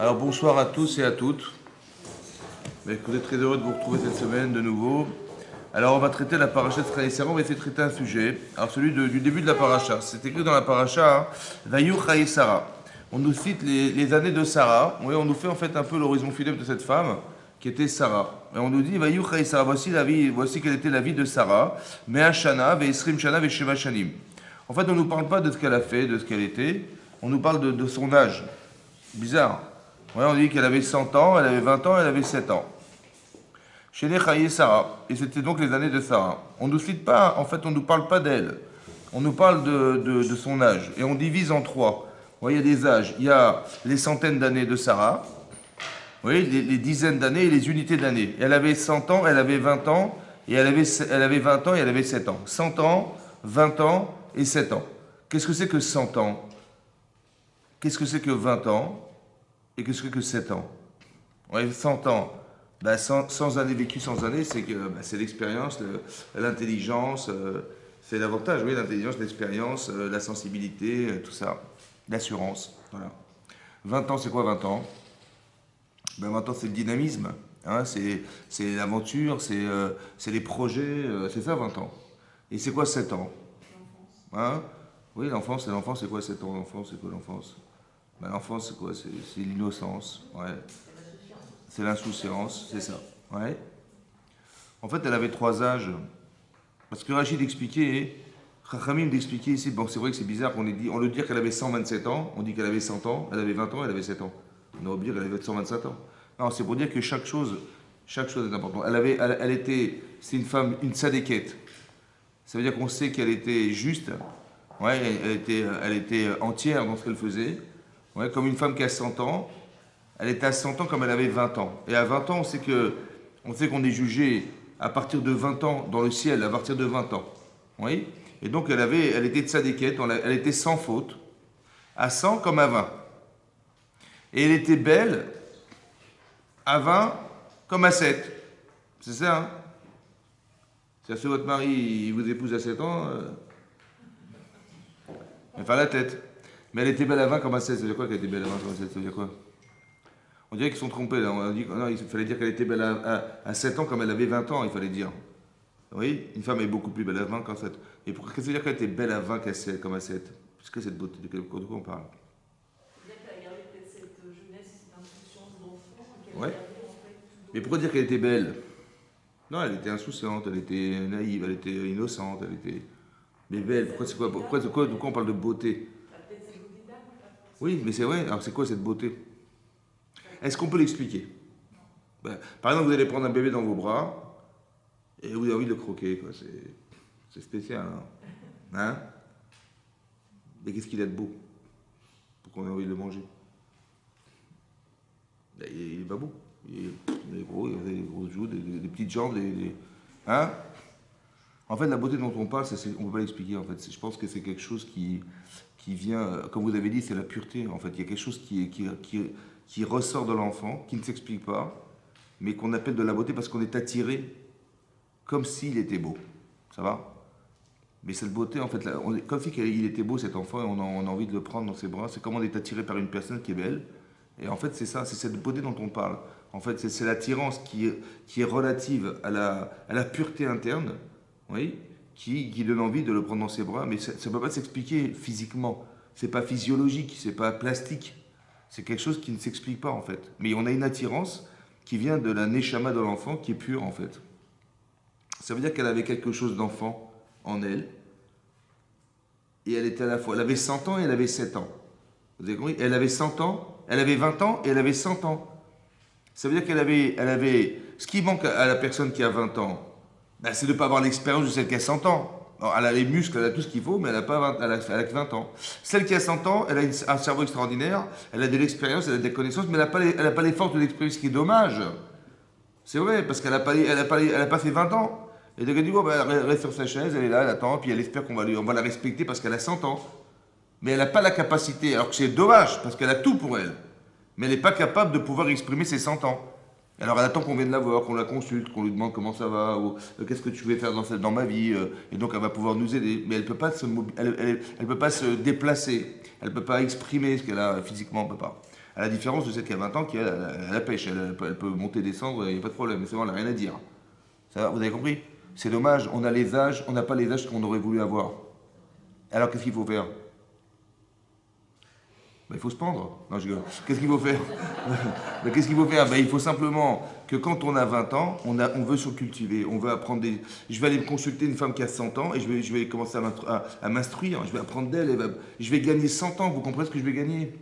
Alors bonsoir à tous et à toutes. Écoutez, très heureux de vous retrouver cette semaine de nouveau. Alors on va traiter la paracha de Chaye-Sarah, on va essayer de traiter un sujet. Alors celui du début de la paracha. C'est écrit dans la paracha, Vayu Chaye-Sarah. On nous cite les années de Sarah. Oui, on nous fait en fait un peu l'horizon funèbre de cette femme qui était Sarah. Et on nous dit Vayu Chaye-Sarah, voici quelle était la vie de Sarah. Mea Shana, Ve'esrim Shana, Ve'sheva Shanim. En fait, on ne nous parle pas de ce qu'elle a fait, de ce qu'elle était. On nous parle de son âge. Bizarre. Ouais, on dit qu'elle avait 100 ans, elle avait 20 ans, elle avait 7 ans. Chez les Sarah. Et c'était donc les années de Sarah. On ne nous cite pas, en fait, on ne nous parle pas d'elle. On nous parle de son âge. Et on divise en trois. Vous voyez, il y a des âges. Il y a les centaines d'années de Sarah. Vous voyez, les dizaines d'années et les unités d'années. Elle avait 100 ans, elle avait 20 ans, et elle avait 20 ans et elle avait 7 ans. 100 ans, 20 ans et 7 ans. Qu'est-ce que c'est que 100 ans? Qu'est-ce que c'est que 20 ans? Et qu'est-ce que 7 ans? Ouais, 100 ans. Bah, 100 années vécues, 100 années, c'est que c'est l'expérience, l'intelligence, c'est l'avantage, oui, l'intelligence, l'expérience, la sensibilité, tout ça, l'assurance. Voilà. 20 ans, c'est quoi 20 ans? Ben, 20 ans, c'est le dynamisme, hein, c'est l'aventure, c'est les projets, c'est ça 20 ans. Et c'est quoi 7 ans? Hein? Oui, l'enfance, c'est quoi 7 ans? L'enfance, c'est quoi l'enfance? Ben, l'enfance, c'est quoi? C'est l'innocence, ouais. C'est l'insouciance, c'est ça. Ouais. En fait, elle avait trois âges. Parce que Rachid expliquait, Chachamim d'expliquer ici, bon, c'est vrai que c'est bizarre qu'on ait dit, on le dit qu'elle avait 127 ans, on dit qu'elle avait 100 ans, elle avait 20 ans, elle avait 7 ans. On aurait oublié qu'elle avait 127 ans. Non, c'est pour dire que chaque chose est importante. Elle était, c'est une femme, une sadéquette. Ça veut dire qu'on sait qu'elle était juste, ouais, elle était entière dans ce qu'elle faisait, ouais, comme une femme qui a 100 ans. Elle était à 100 ans comme elle avait 20 ans. Et à 20 ans, on sait qu'on est jugé à partir de 20 ans dans le ciel, à partir de 20 ans. Oui. Et donc elle était de tzadékette, elle était sans faute, à 100 comme à 20. Et elle était belle à 20 comme à 7. C'est ça, hein? Si votre mari il vous épouse à 7 ans, il va faire la tête. Mais elle était belle à 20 comme à 7. Ça veut dire quoi qu'elle était belle à 20 comme à 7? Ça veut dire quoi? On dirait qu'ils sont trompés là. On dit, non, il fallait dire qu'elle était belle à 7 ans comme elle avait 20 ans, il fallait dire. Oui, une femme est beaucoup plus belle à 20 qu'à 7. Et pourquoi qu'est-ce que ça veut dire qu'elle était belle à 20 qu'à 7, comme à 7? Qu'est-ce que cette beauté? De quoi on parle? C'est-à-dire qu'elle a gardé peut-être cette jeunesse, cette insouciance d'enfant, qu'elle a Ouais. gardé en fait tout Mais au long. pourquoi dire qu'elle était belle? Non, elle était insouciante, elle était naïve, elle était innocente, elle était. Mais belle, pourquoi c'est quoi? Pourquoi on parle de beauté? Peut-être cette beauté d'âme, Oui, mais c'est vrai, alors c'est quoi cette beauté? Est-ce qu'on peut l'expliquer? Ben, par exemple, vous allez prendre un bébé dans vos bras et vous avez envie de le croquer, quoi. C'est spécial, hein? Hein? Mais qu'est-ce qu'il a de beau pour qu'on ait envie de le manger? Ben, il est pas beau. Il est gros, il a des grosses joues, des petites jambes, hein? En fait, la beauté dont on parle, on ne peut pas l'expliquer. En fait, je pense que c'est quelque chose qui vient, comme vous avez dit, c'est la pureté. En fait, il y a quelque chose qui ressort de l'enfant, qui ne s'explique pas, mais qu'on appelle de la beauté parce qu'on est attiré comme s'il était beau. Ça va? Mais cette beauté, en fait, comme si il était beau cet enfant et on a envie de le prendre dans ses bras, c'est comme on est attiré par une personne qui est belle. Et en fait, c'est ça, c'est cette beauté dont on parle. En fait, c'est l'attirance qui est relative à la pureté interne, oui, qui donne envie de le prendre dans ses bras, mais ça ne peut pas s'expliquer physiquement. C'est pas physiologique, c'est pas plastique. C'est quelque chose qui ne s'explique pas, en fait. Mais on a une attirance qui vient de la neshama de l'enfant qui est pure, en fait. Ça veut dire qu'elle avait quelque chose d'enfant en elle, et elle était à la fois, elle avait 100 ans et elle avait 7 ans. Vous avez compris? Elle avait 100 ans, elle avait 20 ans et elle avait 100 ans. Ça veut dire elle avait, ce qui manque à la personne qui a 20 ans, ben, c'est de ne pas avoir l'expérience de celle qui a 100 ans. Alors, elle a les muscles, elle a tout ce qu'il faut, mais elle n'a pas 20, elle a que 20 ans. Celle qui a 100 ans, elle a un cerveau extraordinaire, elle a de l'expérience, elle a des connaissances, mais elle n'a pas les forces de l'expérience, ce qui est dommage. C'est vrai, parce qu'elle n'a pas, elle a pas fait 20 ans. Et donc elle dit, bon, ben, elle reste sur sa chaise, elle est là, elle attend, puis elle espère on va la respecter parce qu'elle a 100 ans. Mais elle n'a pas la capacité, alors que c'est dommage, parce qu'elle a tout pour elle. Mais elle n'est pas capable de pouvoir exprimer ses 100 ans. Alors elle attend qu'on vienne la voir, qu'on la consulte, qu'on lui demande comment ça va, ou qu'est-ce que tu veux faire dans ma vie, et donc elle va pouvoir nous aider. Mais elle ne peut, elle peut pas se déplacer, elle ne peut pas exprimer ce qu'elle a physiquement, elle ne peut pas. À la différence de celle qui a 20 ans, qui elle, a la pêche, elle peut monter, descendre, il n'y a pas de problème. Mais c'est bon, elle n'a rien à dire. Ça va, vous avez compris? C'est dommage, on a les âges, on n'a pas les âges qu'on aurait voulu avoir. Alors qu'est-ce qu'il faut faire? Ben, il faut se pendre. Non, je rigole. Qu'est-ce qu'il faut faire? Ben, qu'est-ce qu'il faut faire? Ben, il faut simplement que quand on a 20 ans, on veut se cultiver, on veut apprendre des... Je vais aller me consulter une femme qui a 100 ans et je vais commencer à m'instruire, je vais apprendre d'elle, je vais gagner 100 ans, vous comprenez ce que je vais gagner?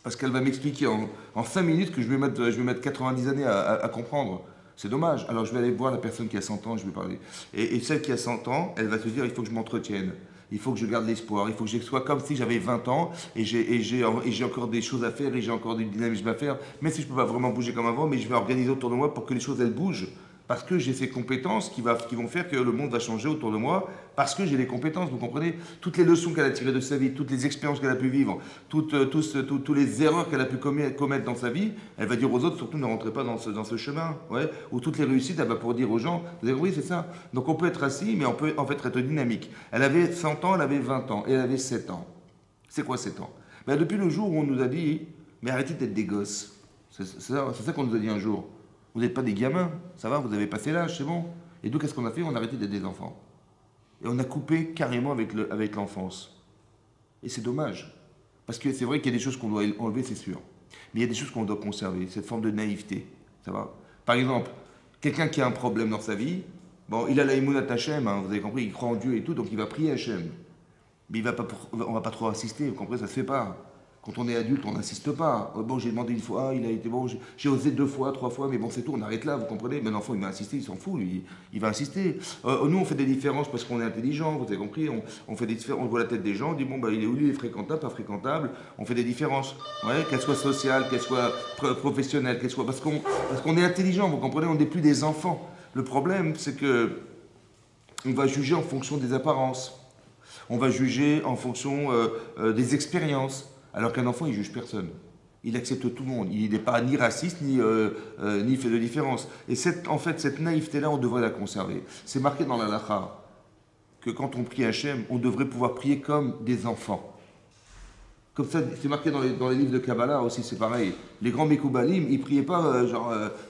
Parce qu'elle va m'expliquer en 5 minutes que je vais mettre 90 années à comprendre. C'est dommage. Alors je vais aller voir la personne qui a 100 ans, je vais parler. Et celle qui a 100 ans, elle va se dire, il faut que je m'entretienne. Il faut que je garde l'espoir. Il faut que je sois comme si j'avais 20 ans et j'ai encore des choses à faire et j'ai encore du dynamisme à faire. Même si je ne peux pas vraiment bouger comme avant, mais je vais organiser autour de moi pour que les choses, elles bougent. Parce que j'ai ces compétences qui vont faire que le monde va changer autour de moi, parce que j'ai les compétences, vous comprenez? Toutes les leçons qu'elle a tirées de sa vie, toutes les expériences qu'elle a pu vivre, tous les erreurs qu'elle a pu commettre dans sa vie, elle va dire aux autres, surtout ne rentrez pas dans ce chemin. Ouais. Ou toutes les réussites, elle va pouvoir dire aux gens, vous avez oui, c'est ça. Donc on peut être assis, mais on peut en fait être dynamique. Elle avait 100 ans, elle avait 20 ans, et elle avait 7 ans. C'est quoi 7 ans? Ben, depuis le jour où on nous a dit, mais arrêtez d'être des gosses. C'est ça qu'on nous a dit un jour. Vous n'êtes pas des gamins, ça va, vous avez passé l'âge, c'est bon. Et donc, qu'est-ce qu'on a fait? On a arrêté d'être des enfants. Et on a coupé carrément avec l'enfance. Et c'est dommage. Parce que c'est vrai qu'il y a des choses qu'on doit enlever, c'est sûr. Mais il y a des choses qu'on doit conserver, cette forme de naïveté, ça va. Par exemple, quelqu'un qui a un problème dans sa vie, bon, il a la Emunat Hashem, hein, vous avez compris, il croit en Dieu et tout, donc il va prier Hashem. Mais on va pas trop assister, vous comprenez, ça se fait pas. Quand on est adulte, on n'insiste pas. Bon, j'ai demandé une fois, il a été bon, j'ai osé 2 fois, 3 fois, mais bon, c'est tout, on arrête là, vous comprenez? Mais l'enfant, il va insister, il s'en fout, lui, il va insister. Nous, on fait des différences parce qu'on est intelligent, vous avez compris, on fait des différences, on voit la tête des gens, on dit, bon, bah, il est où, il est fréquentable, pas fréquentable, on fait des différences, ouais, qu'elles soient sociales, qu'elles soient professionnelles, qu'elles soient. Parce qu'on est intelligent, vous comprenez, on n'est plus des enfants. Le problème, c'est que on va juger en fonction des apparences, on va juger en fonction des expériences. Alors qu'un enfant, il juge personne. Il accepte tout le monde. Il n'est pas ni raciste, ni fait de différence. Et en fait, cette naïveté-là, on devrait la conserver. C'est marqué dans la Lacha que quand on prie Hachem, on devrait pouvoir prier comme des enfants. Comme ça, c'est marqué dans les livres de Kabbalah aussi, c'est pareil. Les grands Mekoubalim, ils priaient pas,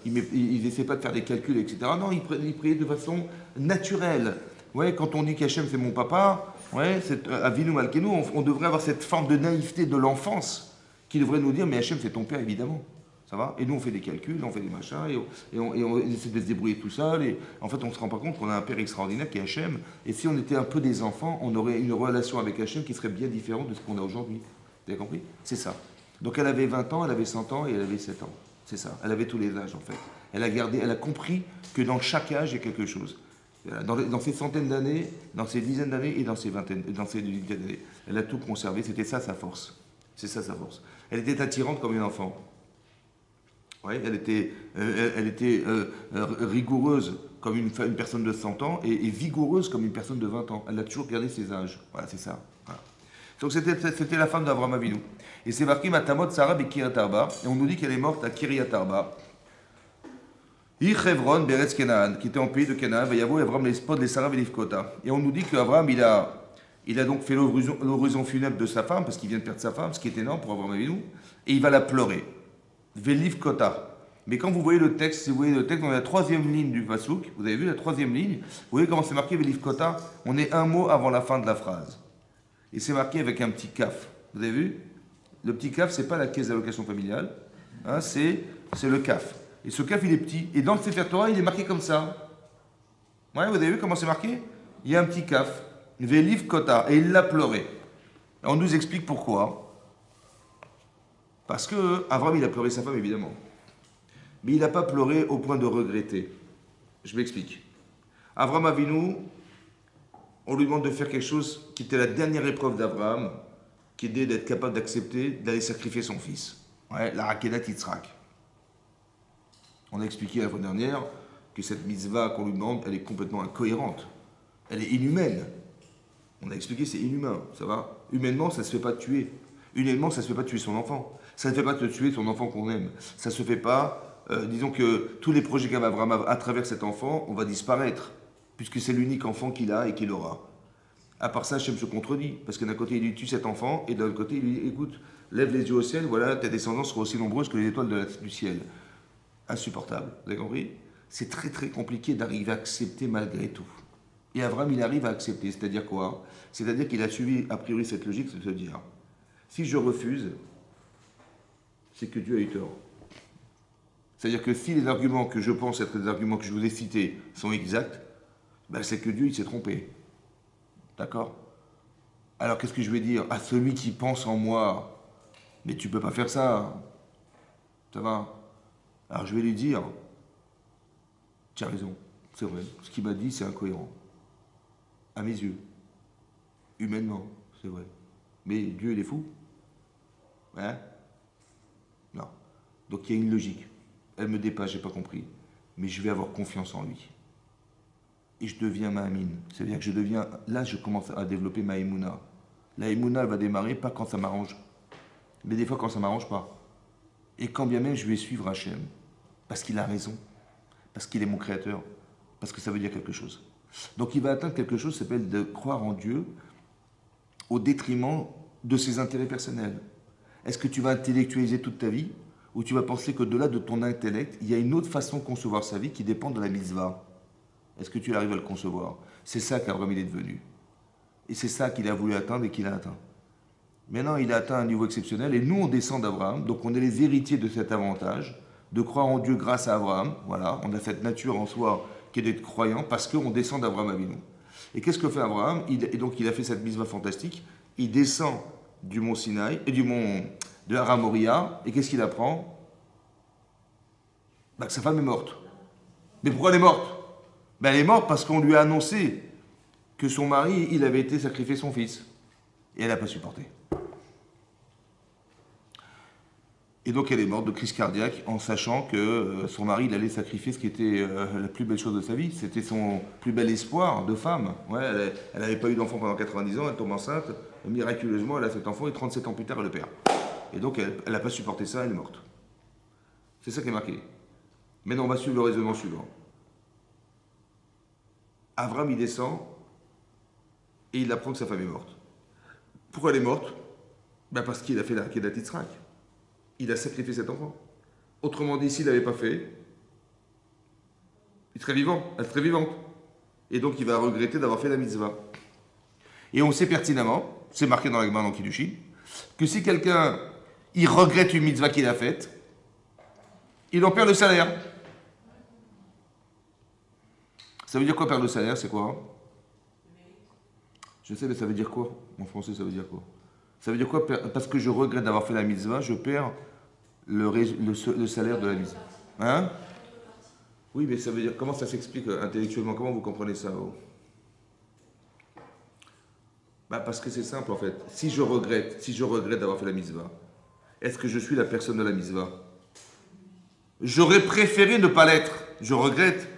ils essaient pas de faire des calculs, etc. Non, ils priaient de façon naturelle. Ouais, quand on dit qu'Hachem c'est mon papa, ouais, c'est Avinu Malkenu, on devrait avoir cette forme de naïveté de l'enfance qui devrait nous dire, mais Hachem c'est ton père évidemment. Ça va? Et nous on fait des calculs, on fait des machins, et on essaie de se débrouiller tout seul, et en fait on ne se rend pas compte qu'on a un père extraordinaire qui est Hachem, et si on était un peu des enfants, on aurait une relation avec Hachem qui serait bien différente de ce qu'on a aujourd'hui. Vous avez compris? C'est ça. Donc elle avait 20 ans, elle avait 100 ans, et elle avait 7 ans. C'est ça. Elle avait tous les âges en fait. Elle a compris que dans chaque âge il y a quelque chose. Dans ces centaines d'années, dans ces dizaines d'années et dans ces dizaines d'années. Elle a tout conservé, c'était ça sa force. C'est ça sa force. Elle était attirante comme une enfant. Ouais, elle était rigoureuse comme une personne de 100 ans et vigoureuse comme une personne de 20 ans. Elle a toujours gardé ses âges. Voilà, c'est ça. Voilà. Donc c'était la femme d'Avraham Avinu. Et c'est marqué Matamot Sarah et Kiryat Arba. Et on nous dit qu'elle est morte à Kiryat Arba. Chevron, Beretz Kenaan, qui était en pays de Canaan, Vayavo Avram les spots les Sarah et Livkota. Et on nous dit qu'Avram, il a donc fait l'horizon funèbre de sa femme, parce qu'il vient de perdre sa femme, ce qui est énorme pour Avram Avinu, et il va la pleurer. Velivkota. Mais quand vous voyez le texte, si vous voyez le texte dans la 3e ligne du Pasuk, vous avez vu la 3e ligne, vous voyez comment c'est marqué Velivkota? On est un mot avant la fin de la phrase. Et c'est marqué avec un petit kaf. Vous avez vu? Le petit kaf, c'est pas la caisse d'allocation familiale, hein, c'est le kaf. Et ce kaf, il est petit. Et dans le Sefer Torah, il est marqué comme ça. Ouais, vous avez vu comment c'est marqué? Il y a un petit kaf. Veliv kota. Et il l'a pleuré. Et on nous explique pourquoi. Parce que Avram, il a pleuré sa femme, évidemment. Mais il n'a pas pleuré au point de regretter. Je m'explique. Avram Avinu, on lui demande de faire quelque chose qui était la dernière épreuve d'Abraham, qui était d'être capable d'accepter d'aller sacrifier son fils. Ouais, la Rakedat Yitzhak. On a expliqué la fois dernière que cette mitzvah qu'on lui demande, elle est complètement incohérente. Elle est inhumaine. On a expliqué c'est inhumain, ça va? Humainement, ça ne se fait pas tuer. Humainement, ça ne se fait pas tuer son enfant. Ça ne fait pas te tuer son enfant qu'on aime. Ça ne se fait pas, disons que tous les projets qu'a Abraham à travers cet enfant, on va disparaître, puisque c'est l'unique enfant qu'il a et qu'il aura. À part ça, Hachem se contredit, parce que d'un côté, il lui tue cet enfant, et de l'autre côté, il lui dit, écoute, lève les yeux au ciel, voilà, tes descendants seront aussi nombreuses que les étoiles du ciel. Insupportable, vous avez compris? C'est très très compliqué d'arriver à accepter malgré tout. Et Abraham, il arrive à accepter, c'est-à-dire quoi? C'est-à-dire qu'il a suivi a priori cette logique de se dire, si je refuse, c'est que Dieu a eu tort. C'est-à-dire que si les arguments que je pense être les arguments que je vous ai cités sont exacts, ben c'est que Dieu il s'est trompé. D'accord? Alors qu'est-ce que je vais dire à celui qui pense en moi? Mais tu peux pas faire ça. Ça va? Alors je vais lui dire, tu as raison, c'est vrai. Ce qu'il m'a dit, c'est incohérent. À mes yeux. Humainement, c'est vrai. Mais Dieu, il est fou? Hein? Non. Donc il y a une logique. Elle me dépasse, j'ai pas compris. Mais je vais avoir confiance en lui. Et je deviens Ma'amine. C'est-à-dire que je deviens... Là, je commence à développer ma Emouna. La Emouna, elle va démarrer pas quand ça m'arrange. Mais des fois, quand ça m'arrange pas. Et quand bien même, je vais suivre Hachem. Parce qu'il a raison. Parce qu'il est mon créateur. Parce que ça veut dire quelque chose. Donc il va atteindre quelque chose qui s'appelle de croire en Dieu au détriment de ses intérêts personnels. Est-ce que tu vas intellectualiser toute ta vie ou tu vas penser qu'au-delà de ton intellect, il y a une autre façon de concevoir sa vie qui dépend de la mitzvah? Est-ce que tu arrives à le concevoir? C'est ça qu'Abraham il est devenu. Et c'est ça qu'il a voulu atteindre et qu'il a atteint. Maintenant, il a atteint un niveau exceptionnel et nous, on descend d'Abraham, donc on est les héritiers de cet avantage, de croire en Dieu grâce à Abraham. Voilà, on a cette nature en soi qui est d'être croyant parce qu'on descend d'Abraham Avinu. Et qu'est-ce que fait Abraham? Et donc il a fait cette mitzvah fantastique. Il descend du mont Sinaï et du mont de Har Moria. Et qu'est-ce qu'il apprend? Que sa femme est morte. Mais pourquoi elle est morte? Elle est morte parce qu'on lui a annoncé que son mari, il avait été sacrifier son fils. Et elle n'a pas supporté. Et donc elle est morte de crise cardiaque en sachant que son mari il allait sacrifier ce qui était la plus belle chose de sa vie. C'était son plus bel espoir de femme. Ouais, elle n'avait pas eu d'enfant pendant 90 ans, elle tombe enceinte, miraculeusement elle a cet enfant et 37 ans plus tard elle le perd. Et donc elle n'a pas supporté ça, elle est morte. C'est ça qui est marqué. Maintenant on va suivre le raisonnement suivant. Avram il descend et il apprend que sa femme est morte. Pourquoi elle est morte? Parce qu'il a fait la Kedat Yitzhak. Il a sacrifié cet enfant. Autrement dit, s'il n'avait pas fait, il serait vivant, elle serait vivante. Et donc il va regretter d'avoir fait la mitzvah. Et on sait pertinemment, c'est marqué dans la Gemara dans Kiddushin, que si quelqu'un, il regrette une mitzvah qu'il a faite, il en perd le salaire. Ça veut dire quoi perdre le salaire? C'est quoi? Je sais, mais ça veut dire quoi? En français, ça veut dire quoi? Ça veut dire quoi? Parce que je regrette d'avoir fait la mitzvah, je perds le salaire de la mitzvah. Hein? Oui, mais ça veut dire, comment ça s'explique intellectuellement? Comment vous comprenez ça? Parce que c'est simple en fait. Si je regrette d'avoir fait la mitzvah, est-ce que je suis la personne de la mitzvah? J'aurais préféré ne pas l'être. Je regrette.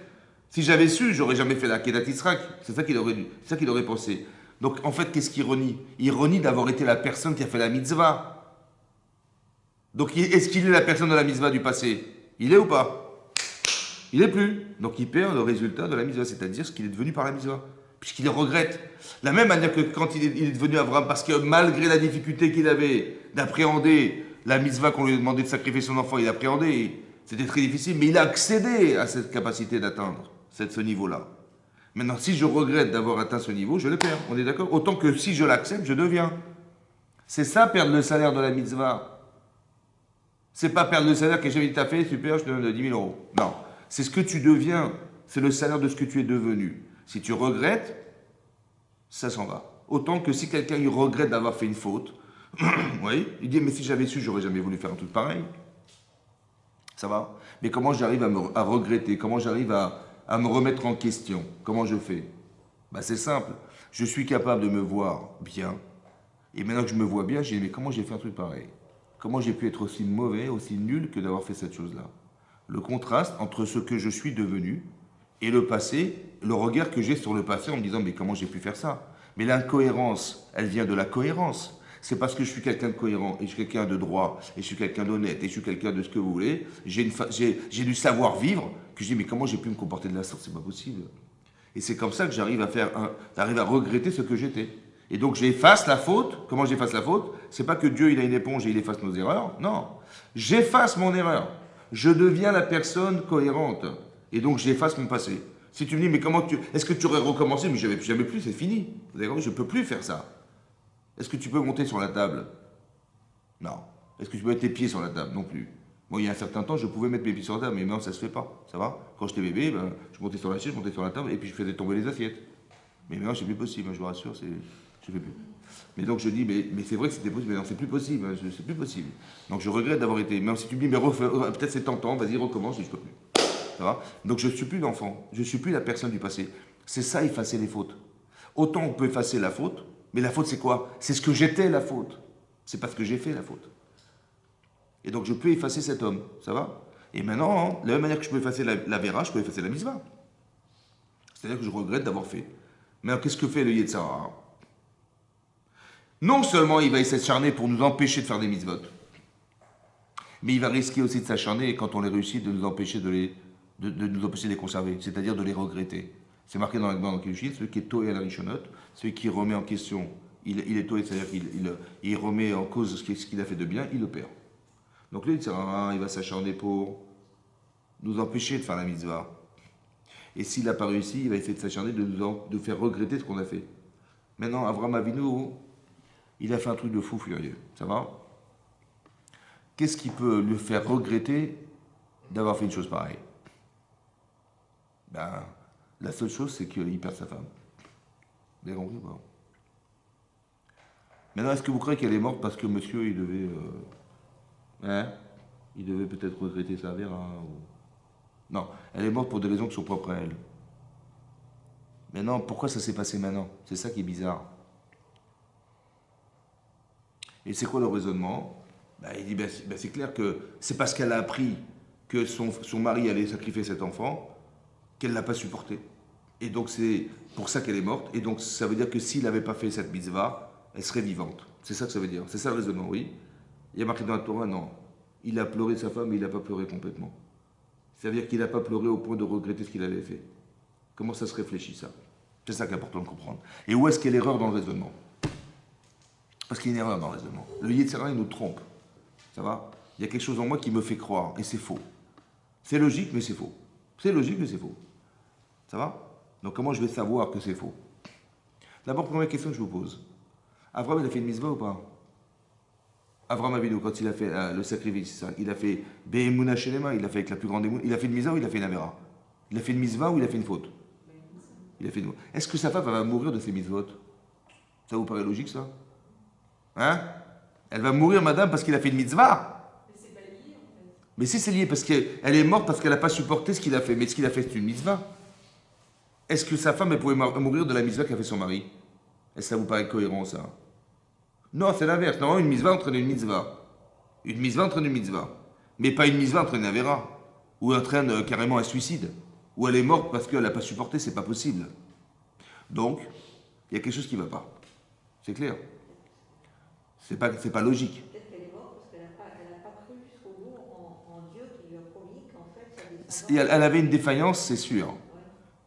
Si j'avais su, j'aurais jamais fait la Kedat Yitzhak. C'est ça qu'il aurait dû. C'est ça qu'il aurait pensé. Donc en fait, qu'est-ce qu'il renie? Il renie d'avoir été la personne qui a fait la mitzvah. Donc est-ce qu'il est la personne de la mitzvah du passé? Il est ou pas? Il n'est plus. Donc il perd le résultat de la mitzvah, c'est-à-dire ce qu'il est devenu par la mitzvah. Puisqu'il regrette. De la même manière que quand il est devenu Abraham, parce que malgré la difficulté qu'il avait d'appréhender la mitzvah qu'on lui a demandé de sacrifier son enfant, il appréhendait. C'était très difficile, mais il a accédé à cette capacité d'atteindre ce niveau-là. Maintenant, si je regrette d'avoir atteint ce niveau, je le perds. On est d'accord? Autant que si je l'accepte, je deviens. C'est ça, perdre le salaire de la mitzvah. C'est pas perdre le salaire que j'ai dit, t'as fait, super, je te donne 10 000 euros. Non. C'est ce que tu deviens. C'est le salaire de ce que tu es devenu. Si tu regrettes, ça s'en va. Autant que si quelqu'un il regrette d'avoir fait une faute, oui, il dit, mais si j'avais su, j'aurais jamais voulu faire un truc pareil. Ça va? Mais comment j'arrive à regretter? Comment j'arrive à me remettre en question? Comment je fais? C'est simple. Je suis capable de me voir bien. Et maintenant que je me vois bien, j'ai dit, mais comment j'ai fait un truc pareil? Comment j'ai pu être aussi mauvais, aussi nul que d'avoir fait cette chose-là? Le contraste entre ce que je suis devenu et le passé, le regard que j'ai sur le passé en me disant, mais comment j'ai pu faire ça? Mais l'incohérence, elle vient de la cohérence. C'est parce que je suis quelqu'un de cohérent, et je suis quelqu'un de droit, et je suis quelqu'un d'honnête, et je suis quelqu'un de ce que vous voulez, j'ai du savoir-vivre, que je dis, mais comment j'ai pu me comporter de la sorte? C'est pas possible. Et c'est comme ça que j'arrive à regretter ce que j'étais. Et donc j'efface la faute. Comment j'efface la faute? C'est pas que Dieu il a une éponge et il efface nos erreurs. Non. J'efface mon erreur. Je deviens la personne cohérente. Et donc j'efface mon passé. Si tu me dis, mais comment tu. Est-ce que tu aurais recommencé? Mais jamais plus, c'est fini. Vous avez compris? Je ne peux plus faire ça. Est-ce que tu peux monter sur la table? Non. Est-ce que tu peux mettre tes pieds sur la table? Non plus. Bon, il y a un certain temps, je pouvais mettre mes pieds sur la table, mais maintenant, ça ne se fait pas. Ça va? Quand j'étais bébé, ben, je montais sur la chaise, je montais sur la table, et puis je faisais tomber les assiettes. Mais maintenant, c'est plus possible, je vous rassure, je ne fais plus. Mais donc, je dis, mais c'est vrai que c'était possible, mais non, c'est plus possible, c'est plus possible. Donc, je regrette d'avoir été. Même si tu me dis, mais peut-être c'est tentant, vas-y, recommence, je ne peux plus. Ça va? Donc, je ne suis plus l'enfant, je ne suis plus la personne du passé. C'est ça, effacer les fautes. Autant on peut effacer la faute, mais la faute, c'est quoi? C'est ce que j'étais, la faute. C'est pas ce que j'ai fait, la faute. Et donc je peux effacer cet homme, ça va? Et maintenant, de la même manière que je peux effacer la Vera, je peux effacer la Mitzvah. C'est-à-dire que je regrette d'avoir fait. Mais alors, qu'est-ce que fait le Yetzirah? Non seulement il va s'acharner pour nous empêcher de faire des mitzvot, mais il va risquer aussi de s'acharner quand on les réussit de nous empêcher de nous empêcher de les conserver, c'est-à-dire de les regretter. C'est marqué dans la Gemara dans Kiddushin, celui qui est Toé à la Rishonot, celui qui remet en question, il est Toé, c'est-à-dire qu'il remet en cause ce qu'il a fait de bien, il le perd. Donc lui, il va s'acharner pour nous empêcher de faire la mitzvah. Et s'il n'a pas réussi, il va essayer de s'acharner de faire regretter ce qu'on a fait. Maintenant, Avraham Avinu, il a fait un truc de fou furieux. Ça va? Qu'est-ce qui peut lui faire regretter d'avoir fait une chose pareille? Ben, la seule chose, c'est qu'il perd sa femme. Vous avez compris ou pas? Maintenant, est-ce que vous croyez qu'elle est morte parce que monsieur, il devait... il devait peut-être regretter sa Vera ou... Non, elle est morte pour des raisons qui sont propres à elle. Maintenant, pourquoi ça s'est passé maintenant? C'est ça qui est bizarre. Et c'est quoi le raisonnement? Il dit, c'est clair que c'est parce qu'elle a appris que son mari allait sacrifier cet enfant qu'elle ne l'a pas supporté. Et donc c'est pour ça qu'elle est morte. Et donc ça veut dire que s'il n'avait pas fait cette mitzvah, elle serait vivante. C'est ça que ça veut dire. C'est ça le raisonnement, oui. Il y a marqué dans la Torah, non. Il a pleuré sa femme, mais il n'a pas pleuré complètement. Ça veut dire qu'il n'a pas pleuré au point de regretter ce qu'il avait fait. Comment ça se réfléchit, ça? C'est ça qui est important de comprendre. Et où est-ce qu'il y a l'erreur dans le raisonnement? Parce qu'il y a une erreur dans le raisonnement. Le Yetzirah, il nous trompe. Ça va? Il y a quelque chose en moi qui me fait croire, et c'est faux. C'est logique, mais c'est faux. C'est logique, mais c'est faux. Ça va? Donc comment je vais savoir que c'est faux? D'abord, première question que je vous pose. Abraham, il a fait une mitzvah ou pas? Avraham Avinu, quand il a fait le sacrifice, ça, il a fait Be'emuna Shelema, il a fait avec la plus grande émouna. Il a fait une mitzvah ou il a fait une avéra? Il a fait une mitzvah ou il a fait une faute? Il a fait une faute. Est-ce que sa femme va mourir de ses mitzvot? Ça vous paraît logique, ça? Hein? Elle va mourir, madame, parce qu'il a fait une mitzvah? Mais c'est pas lié en fait. Mais si c'est lié, parce qu'elle est morte parce qu'elle n'a pas supporté ce qu'il a fait. Mais ce qu'il a fait, c'est une mitzvah. Est-ce que sa femme, elle pouvait mourir de la mitzvah qu'a fait son mari? Est-ce que ça vous paraît cohérent, ça? Non, c'est l'inverse. Normalement, une mitzvah entraîne une mitzvah. Une mitzvah entraîne une mitzvah. Mais pas une mitzvah entraîne une avéra. Ou entraîne carrément un suicide. Ou elle est morte parce qu'elle n'a pas supporté, c'est pas possible. Donc, il y a quelque chose qui ne va pas. C'est clair. C'est pas logique. Peut-être qu'elle est morte parce qu'elle n'a pas cru jusqu'au bout en Dieu qui lui a promis qu'en fait sa descendance... Elle avait une défaillance, c'est sûr. Ouais.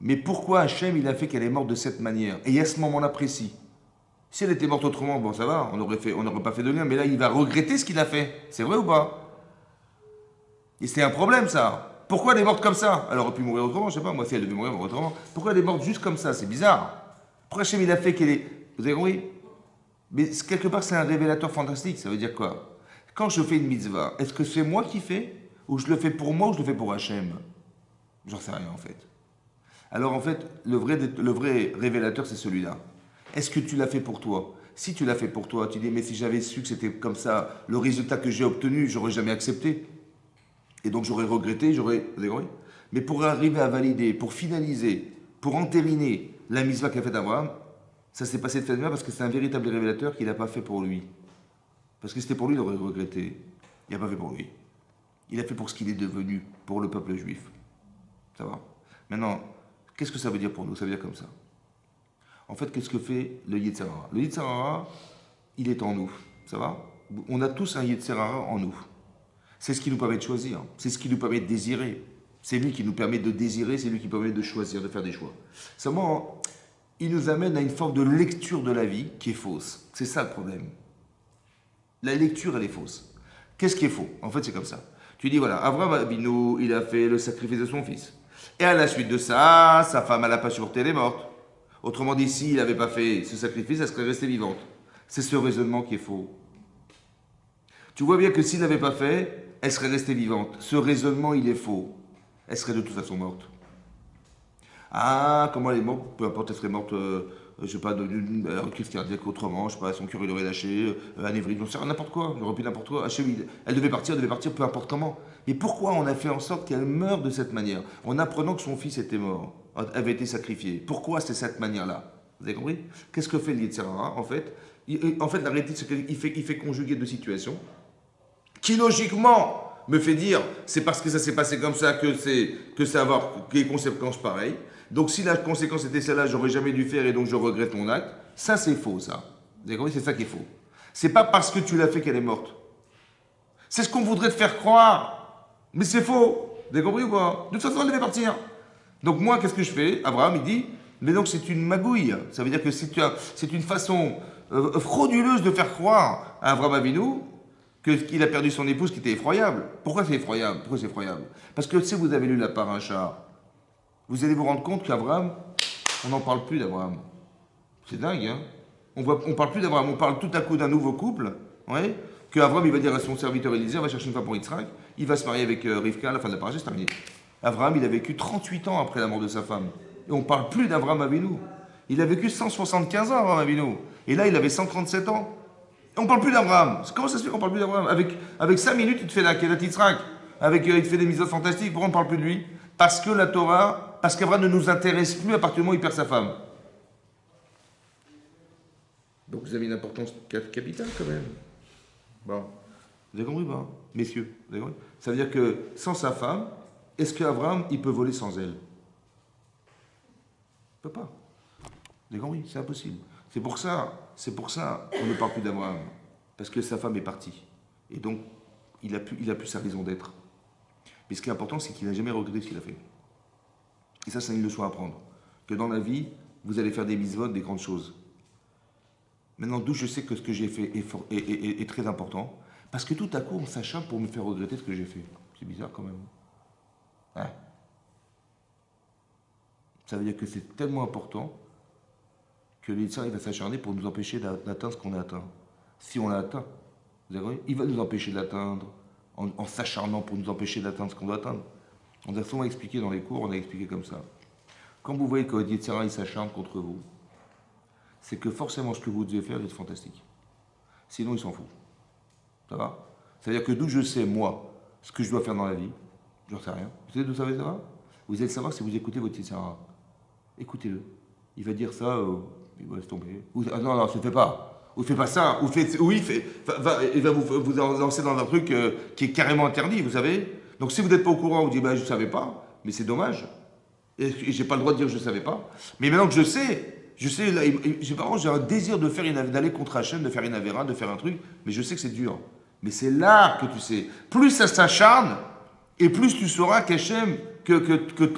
Mais pourquoi Hachem, il a fait qu'elle est morte de cette manière? Et à ce moment-là précis. Si elle était morte autrement, bon, ça va, on n'aurait pas fait de lien, mais là, il va regretter ce qu'il a fait. C'est vrai ou pas? Et c'est un problème, ça. Pourquoi elle est morte comme ça? Elle aurait pu mourir autrement, je sais pas, moi, si elle devait mourir autrement. Pourquoi elle est morte juste comme ça? C'est bizarre. Pourquoi Hachem, il a fait qu'elle est... Vous avez compris? Mais quelque part, c'est un révélateur fantastique. Ça veut dire quoi? Quand je fais une mitzvah, est-ce que c'est moi qui fais? Ou je le fais pour moi ou je le fais pour Hachem? J'en sais rien, en fait. Alors, en fait, le vrai révélateur, c'est celui-là. Est-ce que tu l'as fait pour toi? Si tu l'as fait pour toi, tu dis, mais si j'avais su que c'était comme ça, le résultat que j'ai obtenu, j'aurais jamais accepté. Et donc j'aurais regretté, vous avez compris? Mais pour arriver à valider, pour finaliser, pour entériner la mitzvah qu'a fait Abraham, ça s'est passé de cette manière parce que c'est un véritable révélateur qu'il n'a pas fait pour lui. Parce que c'était pour lui, il aurait regretté. Il n'a pas fait pour lui. Il a fait pour ce qu'il est devenu, pour le peuple juif. Ça va? Maintenant, qu'est-ce que ça veut dire pour nous? Ça veut dire comme ça. En fait, qu'est-ce que fait le Yetzirah? Le Yetzirah, il est en nous. Ça va? On a tous un Yetzirah en nous. C'est ce qui nous permet de choisir. C'est ce qui nous permet de désirer. C'est lui qui nous permet de désirer, c'est lui qui permet de choisir, de faire des choix. Seulement, il nous amène à une forme de lecture de la vie qui est fausse. C'est ça le problème. La lecture, elle est fausse. Qu'est-ce qui est faux? En fait, c'est comme ça. Tu dis, voilà, Abraham Avinu, il a fait le sacrifice de son fils. Et à la suite de ça, sa femme, elle n'a pas supporté, elle est morte. Autrement dit, s'il n'avait pas fait ce sacrifice, elle serait restée vivante. C'est ce raisonnement qui est faux. Tu vois bien que s'il n'avait pas fait, elle serait restée vivante. Ce raisonnement, il est faux. Elle serait de toute façon morte. Ah, comment elle est morte? Peu importe, elle serait morte, je sais pas, d'une crise cardiaque autrement, je sais pas, son cœur il aurait lâché, anévrisme, j'en sais rien, n'importe quoi, j'aurais pu n'importe quoi. Elle devait partir, peu importe comment. Mais pourquoi on a fait en sorte qu'elle meure de cette manière? En apprenant que son fils était mort, avait été sacrifié. Pourquoi c'est cette manière-là? Vous avez compris? Qu'est-ce que fait le Yetzer Hara, en fait? La réalité, c'est qu'il fait conjuguer deux situations qui, logiquement, me fait dire c'est parce que ça s'est passé comme ça que ça va avoir des conséquences pareilles. Donc si la conséquence était celle-là, j'aurais jamais dû faire et donc je regrette mon acte. Ça, c'est faux, ça. Vous avez compris? C'est ça qui est faux. C'est pas parce que tu l'as fait qu'elle est morte. C'est ce qu'on voudrait te faire croire. Mais c'est faux. Vous avez compris ou pas? De toute façon, elle devait partir. Donc moi, qu'est-ce que je fais? Abraham, il dit, mais donc c'est une magouille. Ça veut dire que c'est une façon frauduleuse de faire croire à Abraham Avinu qu'il a perdu son épouse qui était effroyable. Pourquoi c'est effroyable? Parce que si vous avez lu la paracha, vous allez vous rendre compte qu'Abraham, on n'en parle plus d'Abraham. C'est dingue, hein? On parle plus d'Abraham, on parle tout à coup d'un nouveau couple, ouais, que Abraham, il va dire à son serviteur Élisée, on va chercher une femme pour Yitzhak, il va se marier avec Rivka à la fin de la paracha, c'est terminé. Abraham, il a vécu 38 ans après la mort de sa femme. Et on ne parle plus d'Abraham Avinu. Il a vécu 175 ans, Abraham Avinu. Et là, il avait 137 ans. Et on ne parle plus d'Abraham. Comment ça se fait qu'on ne parle plus d'Abraham? Avec 5 minutes, il te fait la Kedat Yitzhak. Il te fait des mises fantastiques. Pourquoi on ne parle plus de lui? Parce que la Torah, parce qu'Abraham ne nous intéresse plus à partir du moment où il perd sa femme. Donc vous avez une importance capitale quand même. Bon. Vous avez compris pas, messieurs? Vous avez compris? Ça veut dire que sans sa femme, est-ce qu'Abraham, il peut voler sans elle? Il ne peut pas. Vous avez compris? C'est impossible. C'est pour ça qu'on ne parle plus d'Abraham. Parce que sa femme est partie. Et donc, il a plus sa raison d'être. Mais ce qui est important, c'est qu'il n'a jamais regretté ce qu'il a fait. Et ça, c'est une leçon à apprendre. Que dans la vie, vous allez faire des mitzvot, des grandes choses. Maintenant, d'où je sais que ce que j'ai fait est très important. Parce que tout à coup, on s'acharne pour me faire regretter ce que j'ai fait. C'est bizarre quand même. Hein? Ça veut dire que c'est tellement important que l'État va s'acharner pour nous empêcher d'atteindre ce qu'on a atteint. Si on l'a atteint, vous avez compris? Il va nous empêcher de l'atteindre en s'acharnant pour nous empêcher d'atteindre ce qu'on doit atteindre. On a souvent expliqué dans les cours, on a expliqué comme ça. Quand vous voyez que Yetzirah il s'acharne contre vous, c'est que forcément ce que vous devez faire est fantastique. Sinon, il s'en fout. Ça va? C'est-à-dire que d'où je sais, moi, ce que je dois faire dans la vie, j'en sais rien. Vous savez d'où ça va? Vous allez savoir si vous écoutez votre Yetzirah. Écoutez-le. Il va dire ça, il va se tomber. Ah non, ça ne fait pas. Ou faites pas ça. Il va vous lancer dans un truc qui est carrément interdit, vous savez. Donc si vous n'êtes pas au courant, vous dites, je ne savais pas, mais c'est dommage. Et j'ai pas le droit de dire que je ne savais pas. Mais maintenant que je sais, là, j'ai un désir de d'aller contre Hachem, de faire une avéra, de faire un truc, mais je sais que c'est dur. Mais c'est là que tu sais. Plus ça s'acharne, et plus tu sauras qu'Hachem, que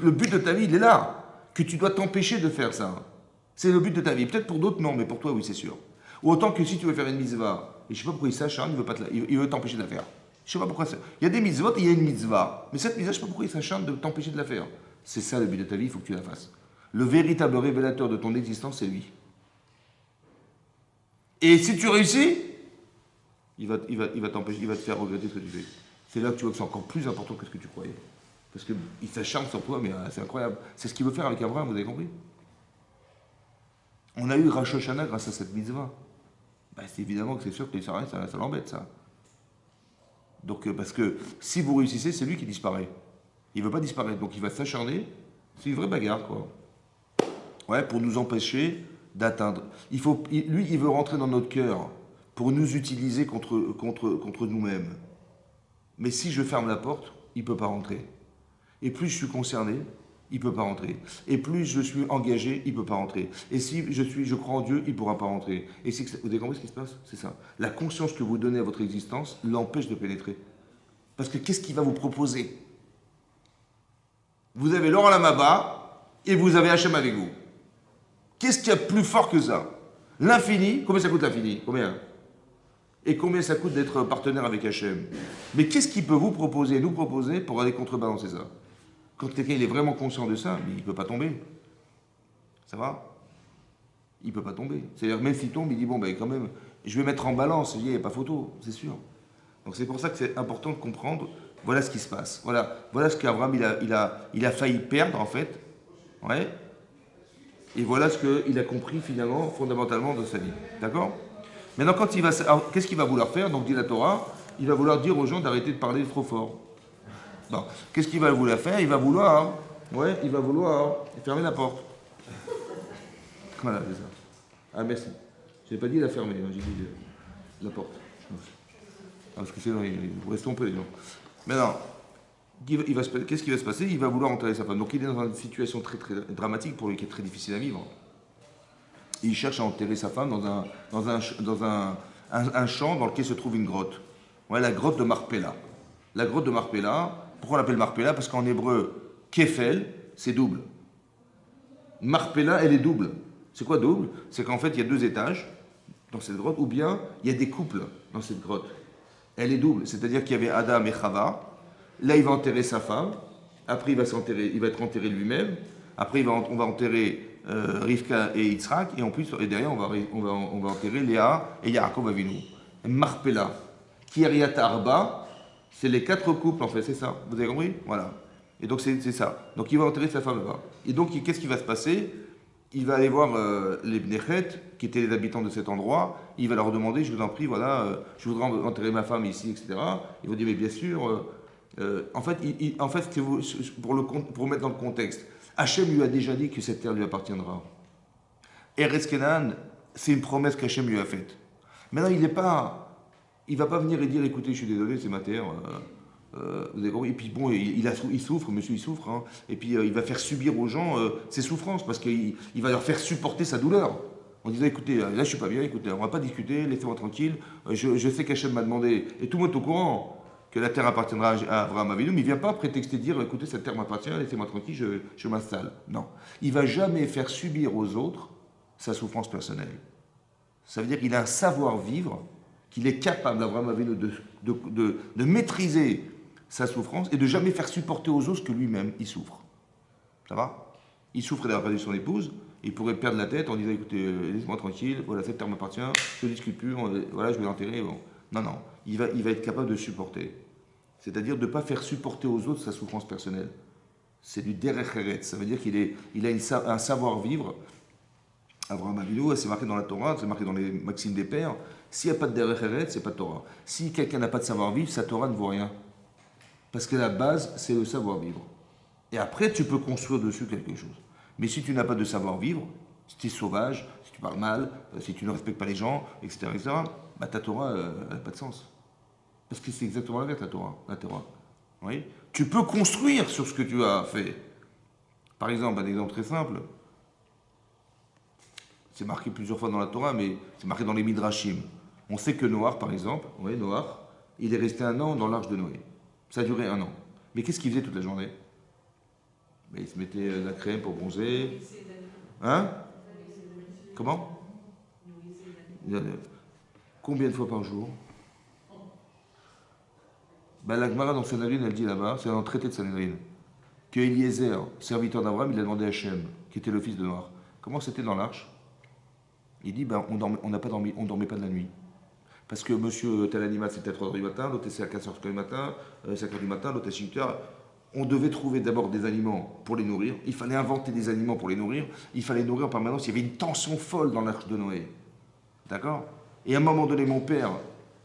le but de ta vie, il est là. Que tu dois t'empêcher de faire ça. C'est le but de ta vie. Peut-être pour d'autres, non, mais pour toi, oui, c'est sûr. Ou autant que si tu veux faire une mitzvah, et je ne sais pas pourquoi il s'acharne, il veut t'empêcher de la faire. Je ne sais pas pourquoi ça. Il y a des mitzvot et il y a une mitzvah. Mais cette mitzvah, je ne sais pas pourquoi il s'acharne de t'empêcher de la faire. C'est ça le but de ta vie, il faut que tu la fasses. Le véritable révélateur de ton existence, c'est lui. Et si tu réussis, il va t'empêcher, il va te faire regretter ce que tu fais. C'est là que tu vois que c'est encore plus important que ce que tu croyais. Parce qu'il s'acharne sur toi, mais c'est incroyable. C'est ce qu'il veut faire avec Abraham, vous avez compris? On a eu Rosh Hashanah grâce à cette mitzvah. C'est évidemment que c'est sûr que les Israéliens, ça l'embête, ça. Donc, parce que si vous réussissez, c'est lui qui disparaît. Il ne veut pas disparaître, donc il va s'acharner. C'est une vraie bagarre, quoi. Ouais, pour nous empêcher d'atteindre. Lui, il veut rentrer dans notre cœur pour nous utiliser contre nous-mêmes. Mais si je ferme la porte, il ne peut pas rentrer. Et plus je suis concerné, il ne peut pas rentrer. Et plus je suis engagé, il ne peut pas rentrer. Et si je crois en Dieu, il ne pourra pas rentrer. Et vous avez compris ce qui se passe? C'est ça. La conscience que vous donnez à votre existence l'empêche de pénétrer. Parce que qu'est-ce qu'il va vous proposer? Vous avez Laurent Lamaba et vous avez Hachem avec vous. Qu'est-ce qu'il y a de plus fort que ça? L'infini, combien ça coûte l'infini? Combien? Et combien ça coûte d'être partenaire avec Hachem? Mais qu'est-ce qu'il peut vous proposer, nous proposer pour aller contrebalancer ça? Quand quelqu'un il est vraiment conscient de ça, mais il ne peut pas tomber. Ça va? Il ne peut pas tomber. C'est-à-dire, même s'il tombe, il dit, bon, ben quand même, je vais mettre en balance, il n'y a pas photo, c'est sûr. Donc c'est pour ça que c'est important de comprendre, voilà ce qui se passe. Voilà ce qu'Abraham, il a failli perdre, en fait. Ouais. Et voilà ce qu'il a compris, finalement, fondamentalement, de sa vie. D'accord? Maintenant, quand il va, alors, qu'est-ce qu'il va vouloir faire? Donc, dit la Torah, il va vouloir dire aux gens d'arrêter de parler trop fort. Non. Qu'est-ce qu'il va vouloir faire? Il va vouloir fermer la porte. Voilà, c'est ça. Ah, merci. Je n'ai pas dit la fermer, hein, j'ai dit la porte. Ah, parce que sinon, il vous reste trompé, les gens. Maintenant, qu'est-ce qui va se passer? Il va vouloir enterrer sa femme. Donc, il est dans une situation très, très dramatique pour lui, qui est très difficile à vivre. Il cherche à enterrer sa femme dans un champ dans lequel se trouve une grotte. Ouais, la grotte de Marpella. La grotte de Marpella, pourquoi on l'appelle Marpella? Parce qu'en hébreu, Kefel, c'est double. Marpella, elle est double. C'est quoi double? C'est qu'en fait, il y a 2 étages dans cette grotte, ou bien il y a des couples dans cette grotte. Elle est double, c'est-à-dire qu'il y avait Adam et Chava. Là, il va enterrer sa femme. Après, il va être enterré lui-même. Après, on va enterrer Rivka et Yitzhak, et derrière, on va enterrer Léa et Yaakov Avinu. Marpella, Kiryat Arba, c'est les 4 couples, en fait, c'est ça. Vous avez compris? Voilà. Et donc, c'est ça. Donc, il va enterrer sa femme là-bas. Et donc, qu'est-ce qui va se passer? Il va aller voir les Bnechet, qui étaient les habitants de cet endroit. Il va leur demander, je vous en prie, voilà, je voudrais enterrer ma femme ici, etc. Ils vont dire, mais bien sûr. En fait, pour mettre dans le contexte, Hachem lui a déjà dit que cette terre lui appartiendra. Eretz Kenan, c'est une promesse qu'Hachem lui a faite. Maintenant, il va pas venir et dire, écoutez, je suis désolé, c'est ma terre. Vous avez compris? Et puis bon, il souffre, monsieur, il souffre. Hein. Et puis il va faire subir aux gens ses souffrances, parce qu'il va leur faire supporter sa douleur. En disant, écoutez, là je suis pas bien, écoutez, on va pas discuter, laissez-moi tranquille. Je sais qu'Hachem m'a demandé, et tout le monde est au courant, que la terre appartiendra à Abraham Avinu, mais il ne vient pas prétexter dire, écoutez, cette terre m'appartient, laissez-moi tranquille, je m'installe. Non. Il ne va jamais faire subir aux autres sa souffrance personnelle. Ça veut dire qu'il a un savoir-vivre, qu'il est capable, Abraham Avinu, de maîtriser sa souffrance et de jamais faire supporter aux autres que lui-même, il souffre. Ça va? Il souffre d'avoir perdu son épouse, il pourrait perdre la tête en disant, écoutez, laissez-moi tranquille, voilà, cette terre m'appartient, je ne discute plus, voilà, je vais l'enterrer. Bon. Non, il va être capable de supporter. C'est-à-dire de ne pas faire supporter aux autres sa souffrance personnelle. C'est du derech eretz. Ça veut dire qu'il a un savoir-vivre. Abraham Avinu, c'est marqué dans la Torah, c'est marqué dans les maximes des pères. S'il n'y a pas de derech eretz, c'est pas de Torah. Si quelqu'un n'a pas de savoir-vivre, sa Torah ne vaut rien. Parce que la base, c'est le savoir-vivre. Et après, tu peux construire dessus quelque chose. Mais si tu n'as pas de savoir-vivre, si tu es sauvage, si tu parles mal, si tu ne respectes pas les gens, etc., bah, ta Torah n'a pas de sens. Parce que c'est exactement l'inverse, la Torah. Oui. Tu peux construire sur ce que tu as fait. Par exemple, un exemple très simple, c'est marqué plusieurs fois dans la Torah, mais c'est marqué dans les Midrashim. On sait que Noach, par exemple, Noach, il est resté 1 an dans l'arche de Noé. Ça a duré 1 an. Mais qu'est-ce qu'il faisait toute la journée? Il se mettait de la crème pour bronzer. Hein? Comment? Combien de fois par jour? La Gemara dans Sanhedrin, elle dit là-bas, c'est dans le traité de Sanhedrin, que Eliezer, serviteur d'Abraham, il a demandé à Hachem, qui était le fils de Noach, comment c'était dans l'arche? Il dit, on n'a pas dormi, on ne dormait pas de la nuit. Parce que monsieur, tel animal, c'était à 3h du matin, l'autre c'est à 4h du matin, 5h du matin, l'autre à 8h. On devait trouver d'abord des aliments pour les nourrir. Il fallait inventer des aliments pour les nourrir. Il fallait nourrir en permanence. Il y avait une tension folle dans l'arche de Noé. D'accord? Et à un moment donné, mon père,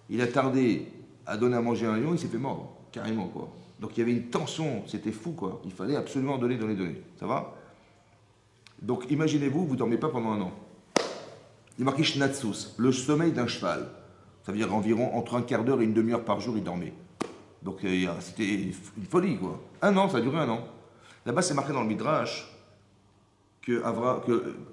il a tardé à donner à manger à un lion, il s'est fait mordre. Carrément, quoi. Donc il y avait une tension, c'était fou, quoi. Il fallait absolument donner. Ça va? Donc imaginez-vous, vous ne dormez pas pendant 1 an. Il est marqué Shnatsus, le sommeil d'un cheval. Ça veut dire environ entre 1/4 d'heure et 1 demi-heure par jour, il dormait. Donc c'était une folie, quoi. 1 an, ça a duré 1 an. Là-bas, c'est marqué dans le Midrash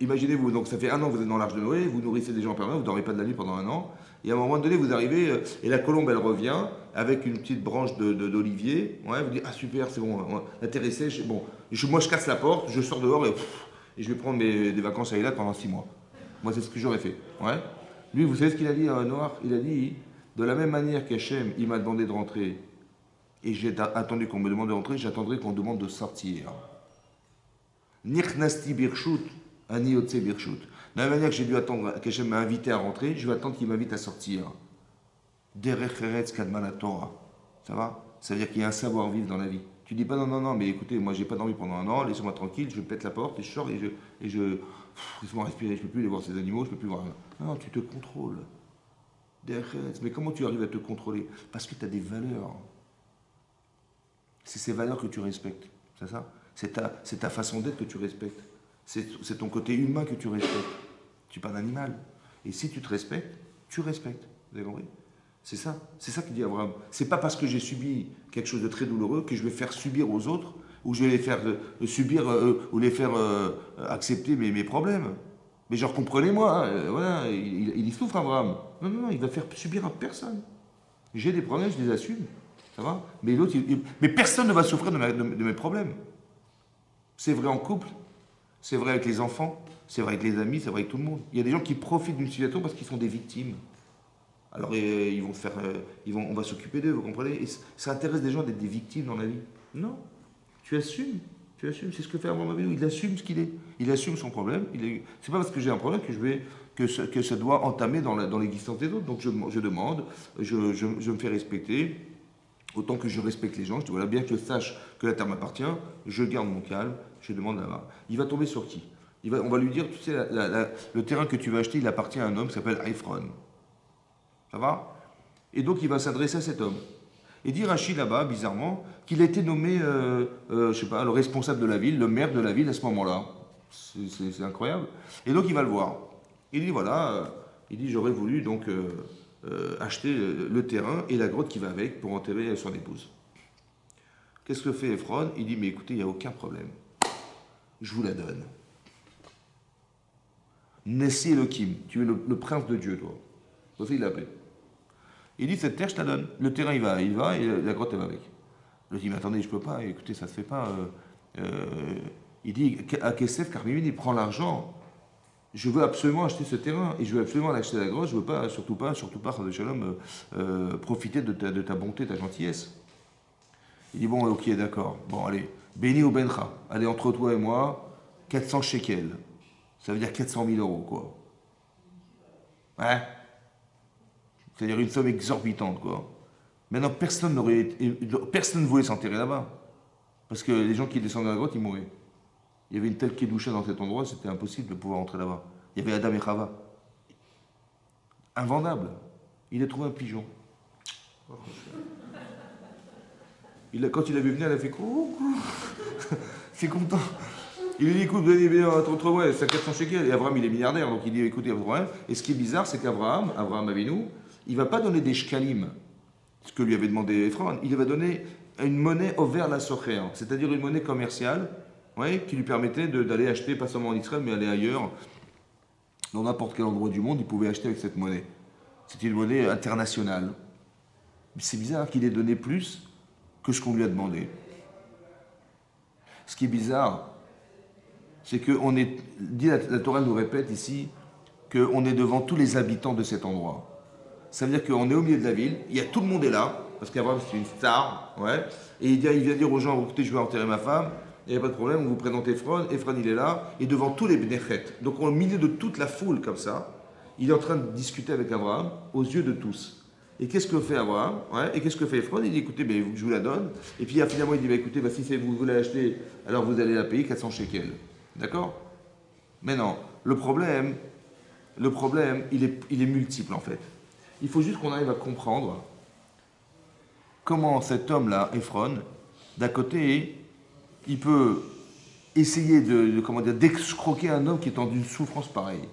imaginez-vous, donc ça fait 1 an que vous êtes dans l'arche de Noé, vous nourrissez des gens en permanence, vous ne dormez pas de la nuit pendant 1 an, et à un moment donné, vous arrivez, et la colombe, elle revient, avec une petite branche d'olivier, vous dites, ah super, c'est bon, la terre est sèche, bon, moi je casse la porte, je sors dehors, et et je vais prendre des vacances à Eilat pendant 6 mois. Moi, c'est ce que j'aurais fait. Ouais. Lui, vous savez ce qu'il a dit à Noir? Il a dit, de la même manière qu'Hachem, il m'a demandé de rentrer, et j'ai attendu qu'on me demande de rentrer, j'attendrai qu'on me demande de sortir. Nichnasti birshut, ani yotze birshut. De la même manière que j'ai dû attendre qu'Hachem m'a invité à rentrer, je vais attendre qu'il m'invite à sortir. Derech eretz kadma la Torah. Ça va? Ça veut dire qu'il y a un savoir-vivre dans la vie. Tu dis pas non, non, non, mais écoutez, moi j'ai pas dormi pendant un an, laissez-moi tranquille, je pète la porte et je sors laissez-moi respirer, je peux plus aller voir ces animaux, je peux plus voir rien. Non, tu te contrôles. Mais comment tu arrives à te contrôler? Parce que tu as des valeurs. C'est ces valeurs que tu respectes. C'est ça? C'est ta façon d'être que tu respectes. C'est ton côté humain que tu respectes. Tu n'es pas un animal. Et si tu te respectes, tu respectes. Vous avez compris? C'est ça. C'est ça que dit Abraham. C'est pas parce que j'ai subi quelque chose de très douloureux que je vais faire subir aux autres, ou je vais les faire subir, ou les faire accepter mes problèmes. Mais genre, comprenez-moi, voilà, il y souffre, Abraham. Non, non, non, il va faire subir à personne. J'ai des problèmes, je les assume. Ça va? Mais l'autre, mais personne ne va souffrir de mes problèmes. C'est vrai en couple, c'est vrai avec les enfants, c'est vrai avec les amis, c'est vrai avec tout le monde. Il y a des gens qui profitent d'une situation parce qu'ils sont des victimes. Alors ils vont faire, on va s'occuper d'eux, vous comprenez? Et ça intéresse des gens d'être des victimes dans la vie. Non, tu assumes. C'est ce que fait Abraham Avinu. Il assume ce qu'il est. Il assume son problème. C'est pas parce que j'ai un problème que ça doit entamer dans l'existence des autres. Donc je demande, je me fais respecter. Autant que je respecte les gens, je dis voilà, bien que je sache que la terre m'appartient, je garde mon calme, je demande là-bas. Il va tomber sur qui? On va lui dire, tu sais, le terrain que tu vas acheter, il appartient à un homme qui s'appelle Ephron. Ça va? Et donc il va s'adresser à cet homme. Et dit Rachid là-bas, bizarrement, qu'il a été nommé, je sais pas, le responsable de la ville, le maire de la ville à ce moment-là. C'est incroyable. Et donc il va le voir. Il dit voilà, il dit j'aurais voulu donc acheter le terrain et la grotte qui va avec pour enterrer son épouse. Qu'est-ce que fait Ephron? Il dit mais écoutez, il n'y a aucun problème. Je vous la donne. Nessi Elohim, tu es le prince de Dieu, toi. C'est ça il l'a appelé. Il dit cette terre, je te la donne. Le terrain, il va et la grotte, elle va avec. Je dis mais attendez, je peux pas. Écoutez, ça se fait pas. Il dit à Kesef, Carmimine, il prend l'argent. Je veux absolument acheter ce terrain et je veux absolument acheter la grotte. Je veux pas, surtout pas, Shalom, profiter de ta bonté, ta gentillesse. Il dit bon, ok, d'accord. Bon, allez, béni au Bencha. Allez, entre toi et moi, 400 shekels. Ça veut dire 400 000 euros, quoi. Ouais. C'est-à-dire une somme exorbitante, quoi. Maintenant, personne ne voulait s'enterrer là-bas. Parce que les gens qui descendaient dans la grotte, ils mouraient. Il y avait une telle kedusha dans cet endroit, c'était impossible de pouvoir entrer là-bas. Il y avait Adam et Chava. Invendable. Il a trouvé un pigeon. Quand il a vu venir, il a fait coucou. C'est content. Il lui dit écoute, venez bien entre moi, c'est 400 shekels. Et Abraham, il est milliardaire, donc il dit écoutez, il n'y a pas de problème. Et ce qui est bizarre, c'est qu'Abraham Avinu, il ne va pas donner des shkalim, ce que lui avait demandé Ephron. Il va donner une monnaie over la socher, c'est-à-dire une monnaie commerciale, ouais, qui lui permettait d'aller acheter, pas seulement en Israël, mais aller ailleurs, dans n'importe quel endroit du monde, il pouvait acheter avec cette monnaie. C'était une monnaie internationale. Mais c'est bizarre qu'il ait donné plus que ce qu'on lui a demandé. Ce qui est bizarre, c'est que la Torah nous répète ici qu'on est devant tous les habitants de cet endroit. Ça veut dire qu'on est au milieu de la ville, tout le monde est là, parce qu'Abraham c'est une star, ouais, et il vient dire aux gens, écoutez, je vais enterrer ma femme, il n'y a pas de problème, on vous présente Ephron il est là, et devant tous les Bnechet. Donc au milieu de toute la foule comme ça, il est en train de discuter avec Abraham aux yeux de tous. Et qu'est-ce que fait Abraham, ouais, et qu'est-ce que fait Ephron? Il dit écoutez, je vous la donne, et puis finalement il dit écoutez, si vous voulez l'acheter, alors vous allez la payer 400 shekels. D'accord? Mais non, le problème, il est multiple en fait. Il faut juste qu'on arrive à comprendre comment cet homme-là, Ephron, d'un côté, il peut essayer d'escroquer un homme qui est en une souffrance pareille.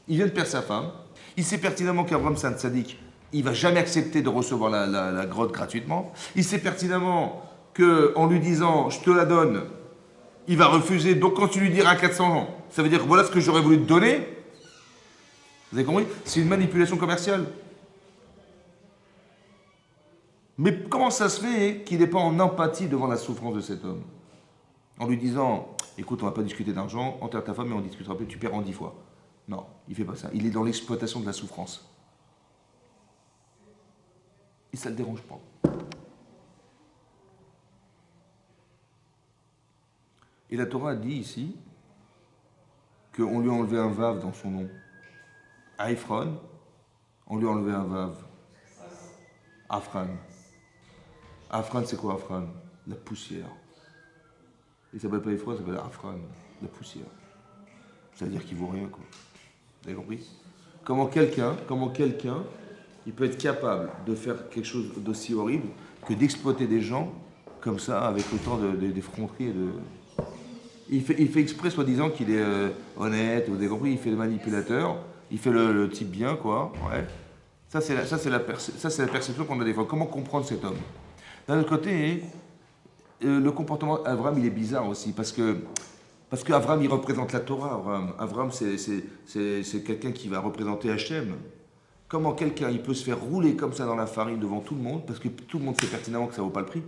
Il vient de perdre sa femme, il sait pertinemment qu'Abraham c'est un tzaddik, il ne va jamais accepter de recevoir la grotte gratuitement, il sait pertinemment qu'en lui disant « je te la donne », il va refuser, donc quand tu lui diras 400, ça veut dire voilà ce que j'aurais voulu te donner. Vous avez compris? C'est une manipulation commerciale. Mais comment ça se fait qu'il n'est pas en empathie devant la souffrance de cet homme? En lui disant, écoute, on va pas discuter d'argent, enterre ta femme et on discutera plus, tu perds en 10 fois. Non, il fait pas ça. Il est dans l'exploitation de la souffrance. Et ça le dérange pas. Et la Torah dit ici qu'on lui a enlevé un vav dans son nom. À Ephron, on lui a enlevé un vav. Afran. Afran, c'est quoi Afran? La poussière. Il s'appelle pas Ephron, il s'appelle Afran. La poussière. Ça veut dire qu'il vaut rien, quoi. Vous avez compris? Comment quelqu'un, il peut être capable de faire quelque chose d'aussi horrible que d'exploiter des gens comme ça, avec autant d'effronterie et de... Il fait exprès, soi-disant, qu'il est honnête, vous avez compris, il fait le manipulateur, il fait le type bien, quoi. Ouais. Ça, c'est la perception qu'on a des fois. Comment comprendre cet homme? D'un autre côté, le comportement d'Abraham, il est bizarre aussi, parce que Abraham, il représente la Torah. Abraham, c'est quelqu'un qui va représenter Hachem. Comment quelqu'un, il peut se faire rouler comme ça dans la farine devant tout le monde, parce que tout le monde sait pertinemment que ça ne vaut pas le prix,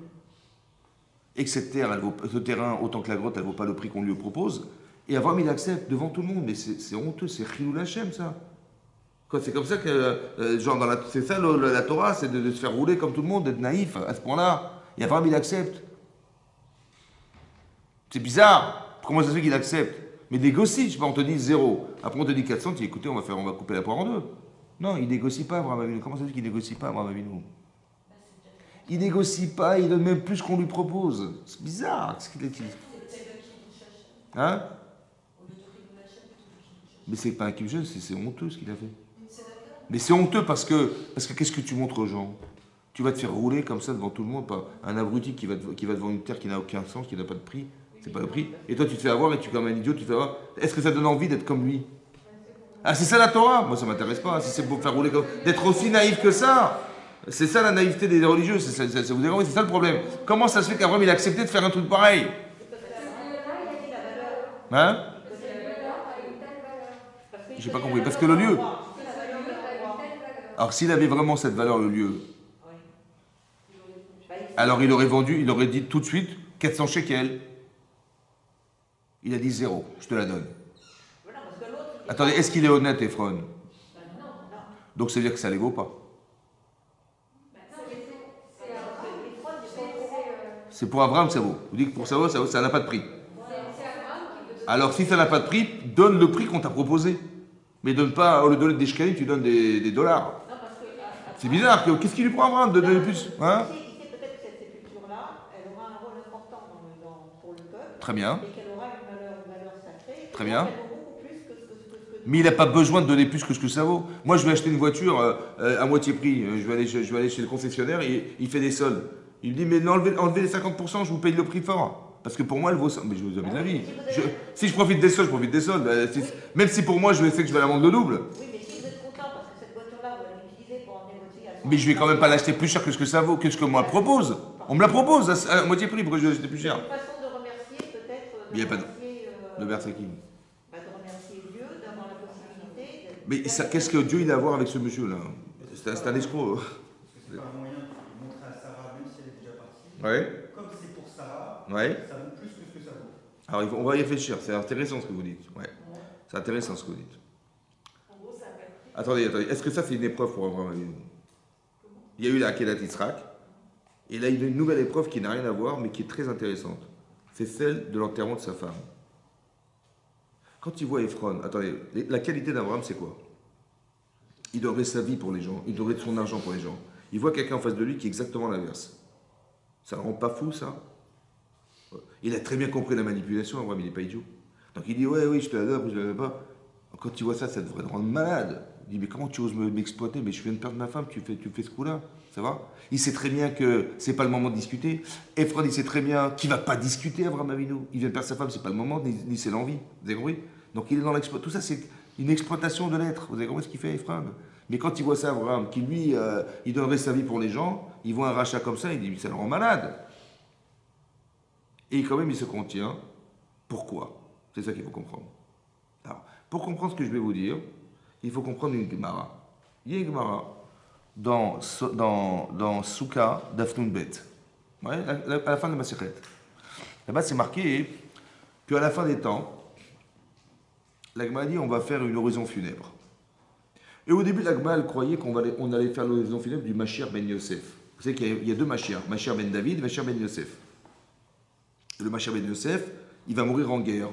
et que cette terre, ce terrain, autant que la grotte, elle ne vaut pas le prix qu'on lui propose, et Abraham, il accepte devant tout le monde. Mais c'est honteux, c'est Chilul Hachem, ça. C'est comme ça que, c'est ça la Torah, c'est de se faire rouler comme tout le monde, d'être naïf à ce point-là. Et Abraham, il accepte. C'est bizarre. Comment ça se fait qu'il accepte? Mais négocie, je sais pas, on te dit 0. Après on te dit 400, tu dis écoutez, on va couper la poire en deux. Non, il négocie pas, Abraham Avinu. Comment ça se fait qu'il négocie pas, Abraham Avinu? Il négocie pas, il donne même plus qu'on lui propose. C'est bizarre. Ce qu'il est. Hein? Mais c'est pas un kibbush, c'est honteux ce qu'il a fait. Mais c'est honteux parce que qu'est-ce que tu montres aux gens? Tu vas te faire rouler comme ça devant tout le monde, pas un abruti qui va devant une terre qui n'a aucun sens, qui n'a pas de prix. C'est pas le prix. Et toi, tu te fais avoir et tu es comme un idiot, tu te fais avoir. Est-ce que ça donne envie d'être comme lui? Ah, c'est ça la Torah? Moi, ça m'intéresse pas. Si c'est pour faire rouler comme. D'être aussi naïf que ça. C'est ça la naïveté des religieux. Ça vous dérange? C'est ça le problème. Comment ça se fait qu'Abraham il a accepté de faire un truc pareil? Hein? J'ai pas compris. Parce que le lieu. Alors, s'il avait vraiment cette valeur, le lieu, alors il aurait vendu, il aurait dit tout de suite 400 shekels. Il a dit 0, je te la donne. Attendez, est-ce qu'il est honnête, Ephron? Donc ça veut dire que ça ne les vaut pas. C'est pour Abraham, ça vaut. Vous dites que pour ça vaut, ça n'a pas de prix. Alors si ça n'a pas de prix, donne le prix qu'on t'a proposé. Mais donne pas, au lieu de donner des shekels, tu donnes des dollars. C'est bizarre, qu'est-ce qu'il lui prend Abraham de donner plus, hein? Il sait peut-être que cette sépulture-là, elle aura un rôle important pour le peuple. Très bien. Et qu'elle aura une valeur sacrée. Très bien. Elle vaut beaucoup plus que ce que... Mais il n'a pas besoin de donner plus que ce que ça vaut. Moi, je vais acheter une voiture à moitié prix. Je vais aller chez le concessionnaire et il fait des soldes. Il me dit, mais enlevez les 50%, je vous paye le prix fort. Parce que pour moi, elle vaut ça. Mais je vous avais de la vie. Si je profite des soldes, je profite des soldes. Même si pour moi, je sais que je vais la vendre le double. Oui, mais si vous êtes content parce que cette voiture-là, vous allez l'utiliser pour en négocier à son... Mais je vais quand même pas l'acheter plus cher que ce que ça vaut, que ce que moi propose. On me la propose à moitié prix, pourquoi je vais l'acheter plus cher? C'est une façon de remercier peut-être... Il n'y a pas de... De remercier qui? de remercier Dieu, d'avoir la possibilité... Mais qu'est-ce que Dieu il a à voir avec ce monsieur-là? C'est un escroc. C'est pas un moyen de montrer à Sarah, même si elle est déjà partie. Ouais. Comme c'est pour Sarah, Ouais. ça vaut plus que ce que ça vaut. Alors on va y réfléchir, c'est intéressant ce que vous dites. Ouais. C'est intéressant ce que vous dites. En gros, ça n'a pas de prix. Attendez, est-ce que ça c'est une épreuve pour Abraham Avinu? Il y a eu la Akedat Yitzhak, et là il y a une nouvelle épreuve qui n'a rien à voir, mais qui est très intéressante. C'est celle de l'enterrement de sa femme. Quand il voit Ephron, attendez, la qualité d'Abraham c'est quoi? Il donnerait sa vie pour les gens, il donnerait son argent pour les gens. Il voit quelqu'un en face de lui qui est exactement l'inverse. Ça ne rend pas fou ça? Il a très bien compris la manipulation, Abraham, il n'est pas idiot. Donc il dit, ouais, oui, je te la donne, après je ne la donne pas. Quand tu vois ça, ça devrait te rendre malade. Il dit, mais comment tu oses m'exploiter? Mais je viens de perdre ma femme, tu fais ce coup-là, ça va? Il sait très bien que c'est pas le moment de discuter. Ephron, il sait très bien qu'il ne va pas discuter, Abraham Avinu. Il vient de perdre sa femme, c'est pas le moment, ni c'est l'envie. Vous avez compris? Donc il est dans l'exploitation. Tout ça, c'est une exploitation de l'être. Vous avez compris ce qu'il fait, Ephron? Mais quand il voit ça, Abraham, qui lui, il donnerait sa vie pour les gens, il voit un rachat comme ça, il dit, ça le rend malade. Et quand même, il se contient. Pourquoi? C'est ça qu'il faut comprendre. Alors, pour comprendre ce que je vais vous dire, il faut comprendre une Gemara. Il y a une Gemara dans Souka d'Afnun Bet. Ouais, à la fin de la Masechet. Là-bas, c'est marqué qu'à la fin des temps, la Gemara dit on va faire une oraison funèbre. Et au début, la Gemara, elle croyait on allait faire l'oraison funèbre du Mashiach ben Yosef. Vous savez qu'il y a deux Mashiach, Mashiach ben David et Mashiach ben Yosef. Et le Mashiach ben Yosef, il va mourir en guerre.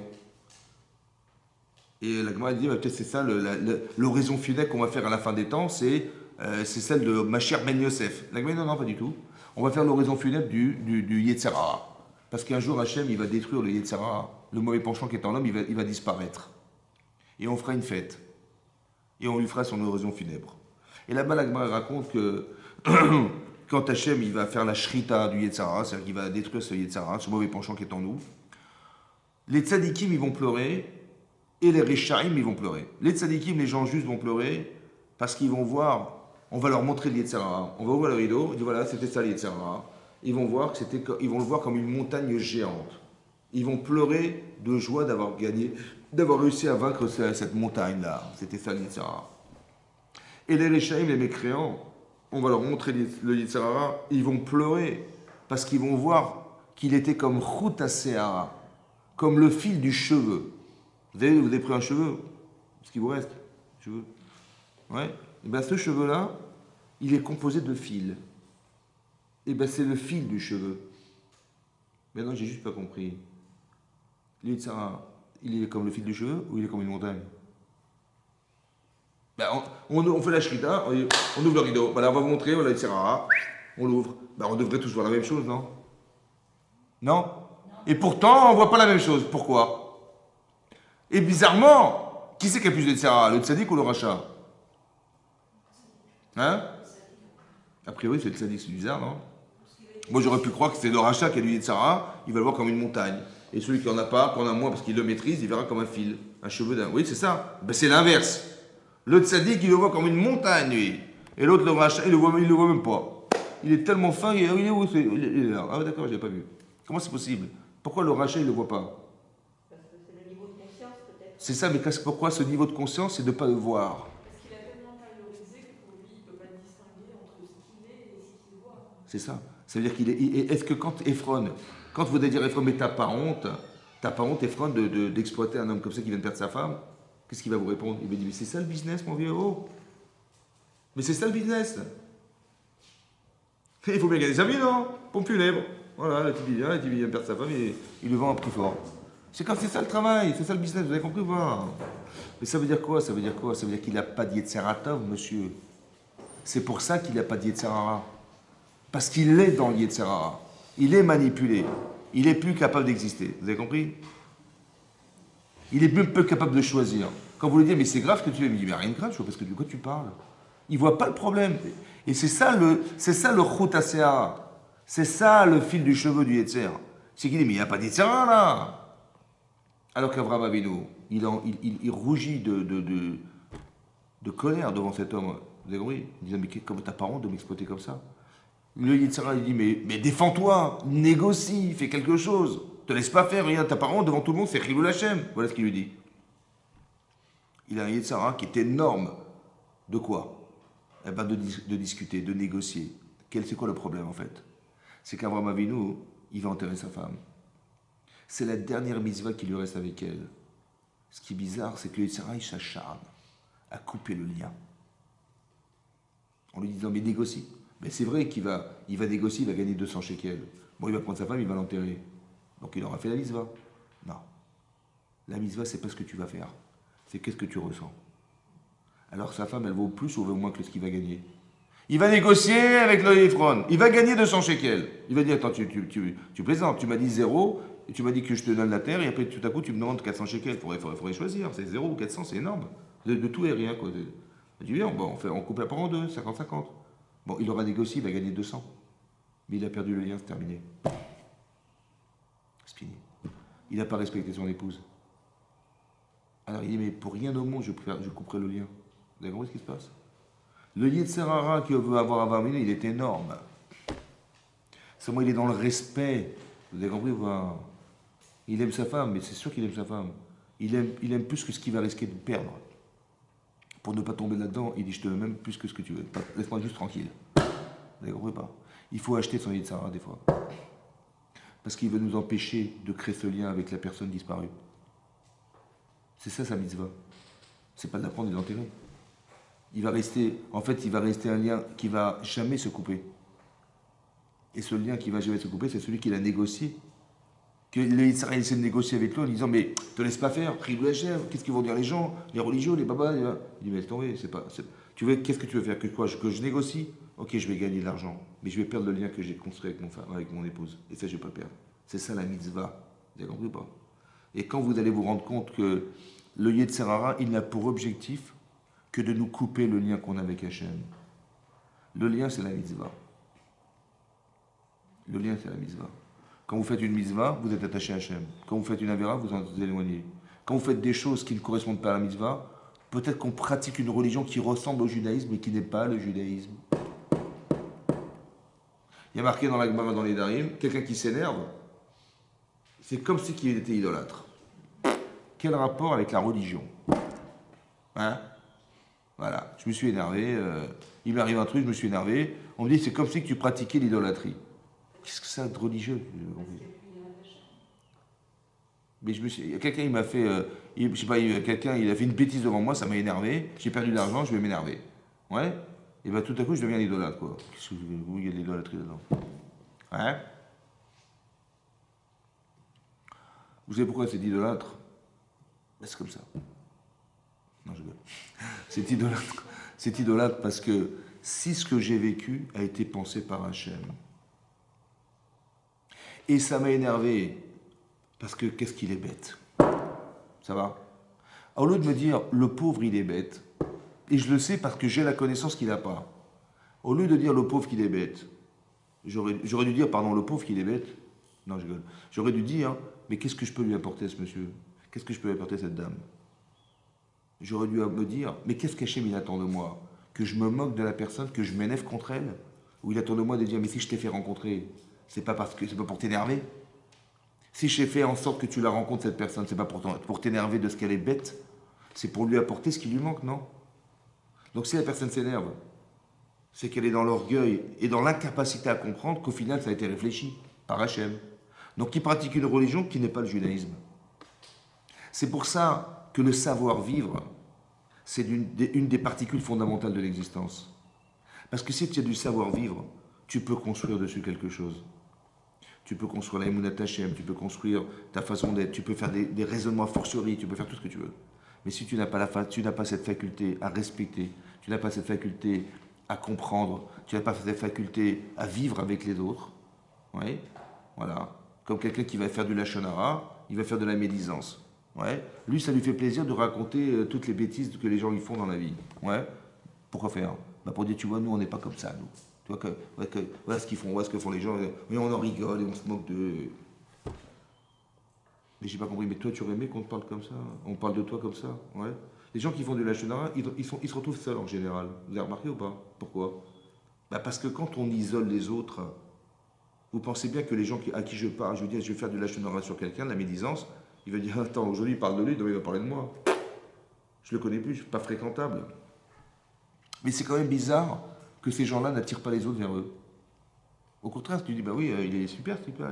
Et la Gemara dit peut-être c'est ça l'oraison funèbre qu'on va faire à la fin des temps, c'est celle de Mashiach ben Yosef. La Gemara dit non, pas du tout. On va faire l'oraison funèbre du Yetzer Hara. Parce qu'un jour, Hachem, il va détruire le Yetzer Hara. Le mauvais penchant qui est en l'homme, il va disparaître. Et on fera une fête. Et on lui fera son oraison funèbre. Et là-bas, la Gemara raconte que quand Hachem, il va faire la shrita du Yetzer Hara, c'est-à-dire qu'il va détruire ce Yetzer Hara, ce mauvais penchant qui est en nous, les tzadikim, ils vont pleurer, et les rishaim, ils vont pleurer. Les tzadikim, les gens justes, vont pleurer, parce qu'ils vont voir, on va leur montrer le Yetzer Hara, on va ouvrir le rideau, on dit voilà, c'était ça le Yetzer Hara. Ils vont le voir comme une montagne géante. Ils vont pleurer de joie d'avoir gagné, d'avoir réussi à vaincre cette montagne-là. C'était ça le Yetzer Hara. Et les rishaim, les mécréants, on va leur montrer le Yetzer Hara, ils vont pleurer, parce qu'ils vont voir qu'il était comme Chut HaSe'ara, comme le fil du cheveu. Vous avez pris un cheveu, ce qui vous reste, cheveu. Ouais. Et bien ce cheveu-là, il est composé de fils. Et bien c'est le fil du cheveu. Mais non, j'ai juste pas compris. Le Yetzer Hara, il est comme le fil du cheveu ou il est comme une montagne? Ben on fait la shrita, on ouvre le rideau. Voilà, on va vous montrer, voilà le Yetzer Hara, on l'ouvre. Ben on devrait tous voir la même chose, non? Non? Et pourtant, on voit pas la même chose. Pourquoi? Et bizarrement, qui c'est qui a plus de Yetzer Hara, le tzaddik ou le rachat? Hein? A priori, c'est le tzaddik, c'est bizarre, non? Moi, j'aurais pu croire que c'était le rachat qui a du Yetzer Hara, il va le voir comme une montagne. Et celui qui en a pas, qui en a moins parce qu'il le maîtrise, il verra comme un fil, un cheveu d'un. Oui, c'est ça. Ben, c'est l'inverse. Le tzaddik, il le voit comme une montagne, lui. Et l'autre, le rachat, il le voit même pas. Il est tellement fin, il est où? Il est là. Ah, d'accord, je l'ai pas vu. Comment c'est possible? Pourquoi le rachat, il le voit pas? Parce que c'est le niveau de conscience, peut-être. C'est ça, mais pourquoi ce niveau de conscience, c'est de ne pas le voir? Parce qu'il a tellement intériorisé que pour lui, il ne peut pas distinguer entre ce qu'il est et ce qu'il voit. C'est ça. Ça veut dire qu'il est. Est-ce que quand Ephron, quand vous allez dire Ephron, mais t'as pas honte, Ephron, d'exploiter un homme comme ça qui vient de perdre sa femme? Qu'est-ce qu'il va vous répondre? Il va dire, mais c'est ça le business, mon vieux. Oh. Mais c'est ça le business. Il faut bien gagner sa vie, non? Pompe funèbre. Voilà, le type il vient de perdre sa femme, il le vend à prix fort. C'est comme c'est ça le travail, c'est ça le business, vous avez compris, voir. Mais ça veut dire quoi? Ça veut dire quoi? Ça veut dire qu'il n'a pas de Yetzer Hara, monsieur. C'est pour ça qu'il n'a pas de Yetzer Hara. Parce qu'il est dans le Yetzer Hara. Il est manipulé. Il est plus capable d'exister. Vous avez compris? Il est même peu capable de choisir. Quand vous lui dites, mais c'est grave ce que tu fais, il me dit, mais rien de grave, je vois parce que de quoi tu parles. Il ne voit pas le problème. Et c'est ça le Chut HaSe'ara. C'est ça le fil du cheveu du Yetzer. C'est qu'il dit, mais il n'y a pas de Yetzer Hara là. Alors qu'Avraham Avinu, il rougit de colère devant cet homme. Vous avez compris? Il dit, mais comment t'as pas honte de m'exploiter comme ça? Le Yetzer Hara, il dit, mais défends-toi, négocie, fais quelque chose. Te laisse pas faire rien, t'as pas honte devant tout le monde, c'est Chilul Hashem. Voilà ce qu'il lui dit. Il a un Yetzer Hara qui est énorme. De quoi? Eh ben de discuter, de négocier. C'est quoi le problème en fait? C'est qu'Avraham Avinu, il va enterrer sa femme. C'est la dernière mitzvah qui lui reste avec elle. Ce qui est bizarre, c'est que le Yetzer Hara, il s'acharne à couper le lien. En lui disant, mais négocie. Mais c'est vrai qu'il va négocier, il va gagner 200 shekels. Bon, il va prendre sa femme, il va l'enterrer. Donc il aura fait la mitzvah. Non. La mitzvah, c'est pas ce que tu vas faire. C'est qu'est-ce que tu ressens. Alors sa femme, elle vaut plus ou vaut moins que ce qu'il va gagner. Il va négocier avec le Ephron. Il va gagner 200 shekels. Il va dire, attends, tu plaisantes. Tu m'as dit 0, et tu m'as dit que je te donne la terre, et après tout à coup, tu me demandes 400 shekels. Il faudrait choisir. C'est 0 ou 400, c'est énorme. De tout et rien, quoi. Tu viens, bon, on coupe la part en deux, 50-50. Bon, il aura négocié, il va gagner 200. Mais il a perdu le lien, c'est terminé. C'est fini. Il n'a pas respecté son épouse. Alors il dit, mais pour rien au monde, je couperai le lien. Vous avez compris ce qui se passe? Le Yetzer Hara qui veut avoir Avraham Avinu, il est énorme. Seulement, il est dans le respect. Vous avez compris? Il aime sa femme, mais c'est sûr qu'il aime sa femme. Il aime plus que ce qu'il va risquer de perdre. Pour ne pas tomber là-dedans, il dit, je te veux même plus que ce que tu veux. Laisse-moi juste tranquille. Vous avez compris pas? Il faut acheter son Yetzer Hara des fois. Parce qu'il veut nous empêcher de créer ce lien avec la personne disparue. C'est ça sa mitzvah. C'est pas de la prendre et de l'enterrer. Il va rester un lien qui va jamais se couper. Et ce lien qui va jamais se couper, c'est celui qu'il a négocié. Que les Israéliens essaient de négocier avec lui en disant mais te laisse pas faire, prie le Hachem, qu'est-ce qu'ils vont dire les gens, les religieux, les babas. Il dit mais laisse tomber, qu'est-ce que tu veux faire que je négocie. Ok, je vais gagner de l'argent, mais je vais perdre le lien que j'ai construit avec mon épouse. Et ça, je vais pas le perdre. C'est ça la mitzvah. Vous avez compris ou pas? Et quand vous allez vous rendre compte que le Yetzer Hara, il n'a pour objectif que de nous couper le lien qu'on a avec Hachem. Le lien, c'est la mitzvah. Le lien, c'est la mitzvah. Quand vous faites une mitzvah, vous êtes attaché à Hachem. Quand vous faites une avéra, vous en êtes éloigné. Quand vous faites des choses qui ne correspondent pas à la mitzvah, peut-être qu'on pratique une religion qui ressemble au judaïsme, mais qui n'est pas le judaïsme. Il y a marqué dans la Gemara, dans les Darim, quelqu'un qui s'énerve, c'est comme si il était idolâtre. Quel rapport avec la religion? Hein? Voilà, je me suis énervé, il m'arrive un truc, je me suis énervé, on me dit c'est comme si tu pratiquais l'idolâtrie. Qu'est-ce que c'est de religieux? Mais quelqu'un il m'a fait, je sais pas, quelqu'un il a fait une bêtise devant moi, ça m'a énervé, j'ai perdu de l'argent, je vais m'énerver. Ouais? Et bien tout à coup je deviens l'idolâtre quoi. Qu'est-ce que il y a de l'idolâtrie dedans? Hein? Vous savez pourquoi c'est d'idolâtre? C'est comme ça. Non, je rigole. C'est idolâtre parce que si ce que j'ai vécu a été pensé par Hachem, et ça m'a énervé parce que qu'est-ce qu'il est bête. Ça va? Au lieu de me dire le pauvre il est bête, et je le sais parce que j'ai la connaissance qu'il n'a pas, au lieu de dire le pauvre qu'il est bête, j'aurais dû dire pardon le pauvre qu'il est bête. Non, je rigole. J'aurais dû dire mais qu'est-ce que je peux lui apporter à ce monsieur? Qu'est-ce que je peux lui apporter à cette dame? J'aurais dû me dire, mais qu'est-ce qu'Hachem il attend de moi? Que je me moque de la personne, que je m'énerve contre elle? Ou il attend de moi de dire, mais si je t'ai fait rencontrer, c'est pas pour t'énerver? Si j'ai fait en sorte que tu la rencontres, cette personne, c'est pas pour t'énerver de ce qu'elle est bête, c'est pour lui apporter ce qui lui manque, non? Donc si la personne s'énerve, c'est qu'elle est dans l'orgueil et dans l'incapacité à comprendre qu'au final, ça a été réfléchi par Hachem. Donc il pratique une religion qui n'est pas le judaïsme. C'est pour ça que le savoir-vivre, c'est une des particules fondamentales de l'existence. Parce que si tu as du savoir-vivre, tu peux construire dessus quelque chose. Tu peux construire la Emunat Hashem, tu peux construire ta façon d'être, tu peux faire des raisonnements a fortiori, tu peux faire tout ce que tu veux. Mais si tu n'as pas cette faculté à respecter, tu n'as pas cette faculté à comprendre, tu n'as pas cette faculté à vivre avec les autres, oui, voilà. Comme quelqu'un qui va faire du Lachon Hara, il va faire de la médisance. Ouais. Lui, ça lui fait plaisir de raconter toutes les bêtises que les gens y font dans la vie. Ouais. Pourquoi faire? Pour dire, tu vois, nous, on n'est pas comme ça, nous. Tu vois, voilà ce qu'ils font, voilà ce que font les gens. Mais on en rigole et on se moque d'eux. Mais j'ai pas compris, mais toi, tu aurais aimé qu'on te parle comme ça? On parle de toi comme ça? Ouais. Les gens qui font du Lachon Hara, ils se retrouvent seuls en général. Vous avez remarqué ou pas? Pourquoi? Parce que quand on isole les autres, vous pensez bien que les gens à qui je parle, je veux dire, je vais faire du Lachon Hara sur quelqu'un, de la médisance, il va dire, attends, aujourd'hui il parle de lui, demain il va parler de moi. Je le connais plus, je suis pas fréquentable. Mais c'est quand même bizarre que ces gens-là n'attirent pas les autres vers eux. Au contraire, tu dis, bah oui, il est super ce type-là,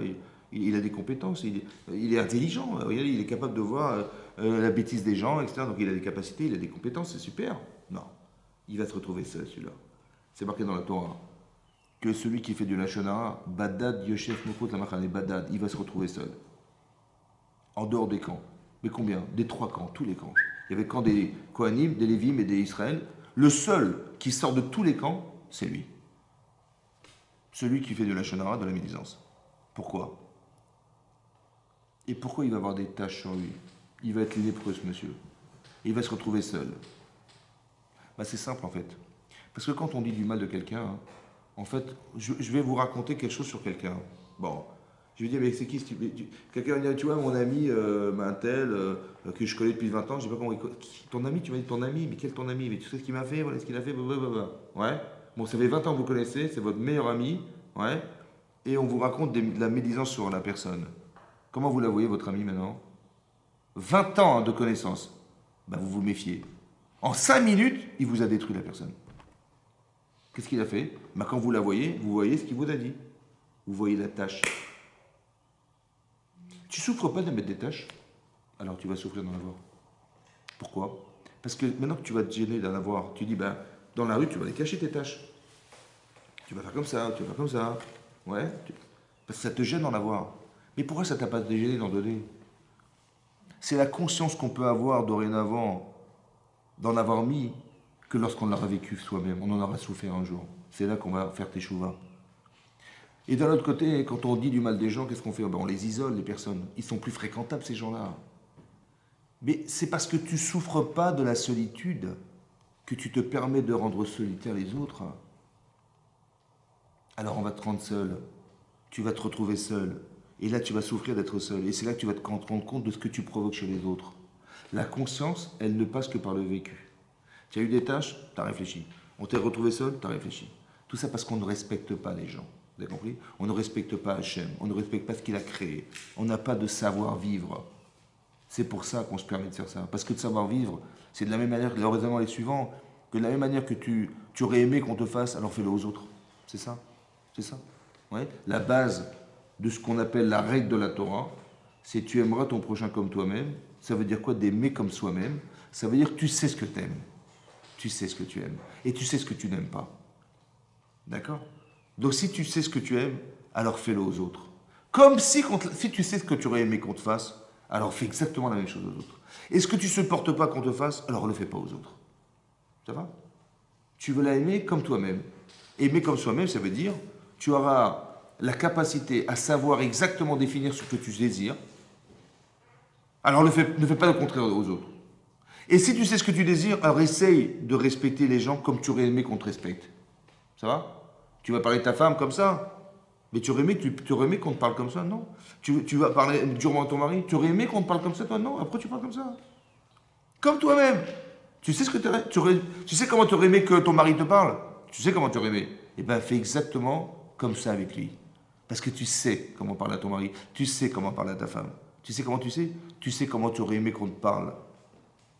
il a des compétences, il est intelligent, regardez, il est capable de voir la bêtise des gens, etc. Donc il a des capacités, il a des compétences, c'est super. Non, il va se retrouver seul celui-là. C'est marqué dans la Torah que celui qui fait du Lachon Hara, Badad Yosef Mokot Lamachane, Badad, il va se retrouver seul. En dehors des camps. Mais combien? Des 3 camps, tous les camps. Il y avait le camp des Kohanim, des Lévim et des Israël. Le seul qui sort de tous les camps, c'est lui. Celui qui fait de la Lachon Hara, de la médisance. Pourquoi? Et pourquoi il va avoir des taches sur lui? Il va être lépreux, ce monsieur. Et il va se retrouver seul. C'est simple, en fait. Parce que quand on dit du mal de quelqu'un, en fait, je vais vous raconter quelque chose sur quelqu'un. Bon. Je lui dis, mais c'est qui? Quelqu'un va dire, tu vois, mon ami, un tel, que je connais depuis 20 ans, je sais pas comment. Ton ami, tu m'as dit ton ami, mais quel ton ami? Mais tu sais ce qu'il m'a fait, voilà ce qu'il a fait, blablabla. Ouais. Bon, ça fait 20 ans que vous connaissez, c'est votre meilleur ami, ouais. Et on vous raconte de la médisance sur la personne. Comment vous la voyez, votre ami, maintenant? 20 ans de connaissance. Vous vous méfiez. En 5 minutes, il vous a détruit la personne. Qu'est-ce qu'il a fait? Quand vous la voyez, vous voyez ce qu'il vous a dit. Vous voyez la tâche. Tu souffres pas de mettre des tâches, alors tu vas souffrir d'en avoir. Pourquoi? Parce que maintenant que tu vas te gêner d'en avoir, tu dis, ben, dans la rue, tu vas les cacher tes tâches. Tu vas faire comme ça, tu vas faire comme ça. Ouais, parce que ça te gêne d'en avoir. Mais pourquoi ça t'a pas gêné d'en donner? C'est la conscience qu'on peut avoir dorénavant d'en avoir mis que lorsqu'on l'aura vécu soi-même. On en aura souffert un jour. C'est là qu'on va faire teshuva. Et d'un autre côté, quand on dit du mal des gens, qu'est-ce qu'on fait? Ben, on les isole, les personnes. Ils sont plus fréquentables, ces gens-là. Mais c'est parce que tu souffres pas de la solitude que tu te permets de rendre solitaire les autres. Alors on va te rendre seul. Tu vas te retrouver seul. Et là, tu vas souffrir d'être seul. Et c'est là que tu vas te rendre compte de ce que tu provoques chez les autres. La conscience, elle ne passe que par le vécu. Tu as eu des tâches, tu as réfléchi. On t'est retrouvé seul, tu as réfléchi. Tout ça parce qu'on ne respecte pas les gens. Vous avez compris? On ne respecte pas Hachem. On ne respecte pas ce qu'il a créé. On n'a pas de savoir-vivre. C'est pour ça qu'on se permet de faire ça. Parce que de savoir-vivre, c'est de la même manière, le raisonnement est suivant, que de la même manière que tu aurais aimé qu'on te fasse, alors fais-le aux autres. C'est ça? C'est ça? Ouais. La base de ce qu'on appelle la règle de la Torah, c'est tu aimeras ton prochain comme toi-même. Ça veut dire quoi? D'aimer comme soi-même. Ça veut dire que tu sais ce que tu aimes. Tu sais ce que tu aimes. Et tu sais ce que tu n'aimes pas. D'accord? Donc si tu sais ce que tu aimes, alors fais-le aux autres. Comme si tu sais ce que tu aurais aimé qu'on te fasse, alors fais exactement la même chose aux autres. Et ce que tu ne supportes pas qu'on te fasse, alors ne le fais pas aux autres. Ça va? Tu veux la aimer comme toi-même. Aimer comme soi-même, ça veut dire tu auras la capacité à savoir exactement définir ce que tu désires. Alors ne fais pas le contraire aux autres. Et si tu sais ce que tu désires, alors essaye de respecter les gens comme tu aurais aimé qu'on te respecte. Ça va? Tu vas parler de ta femme comme ça? Mais tu aurais aimé qu'on te parle comme ça? Non. Tu vas parler durement à ton mari? Tu aurais aimé qu'on te parle comme ça, toi? Non. Après, tu parles comme ça. Comme toi-même. Tu sais tu sais comment tu aurais aimé que ton mari te parle? Tu sais comment tu aurais aimé? Eh bien, fais exactement comme ça avec lui. Parce que tu sais comment parler à ton mari. Tu sais comment parler à ta femme. Tu sais comment tu sais? Tu sais comment tu aurais aimé qu'on te parle.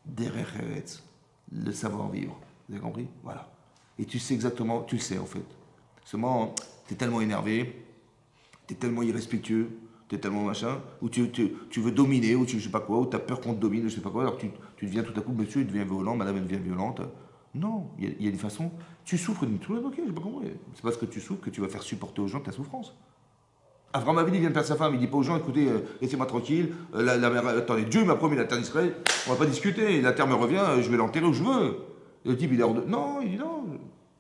Derech Eretz. Le savoir-vivre. Vous avez compris? Voilà. Et tu sais exactement, tu le sais en fait. Seulement, tu es tellement énervé, tu es tellement irrespectueux, tu es tellement machin, ou tu veux dominer, ou tu sais pas quoi, ou tu as peur qu'on te domine, je sais pas quoi, alors tu deviens tout à coup, monsieur, il devient violent, madame, elle devient violente. Non, il y a une façon. Tu souffres d'une tout, ok, j'ai pas compris. C'est parce que tu souffres que tu vas faire supporter aux gens ta souffrance. Abraham Avinu, il vient de perdre sa femme, il dit pas aux gens, écoutez, laissez-moi tranquille, la mère, attendez, Dieu m'a promis la terre d'Israël, on va pas discuter, la terre me revient, je vais l'enterrer où je veux. Et le type, il est hors de... Non, il dit non,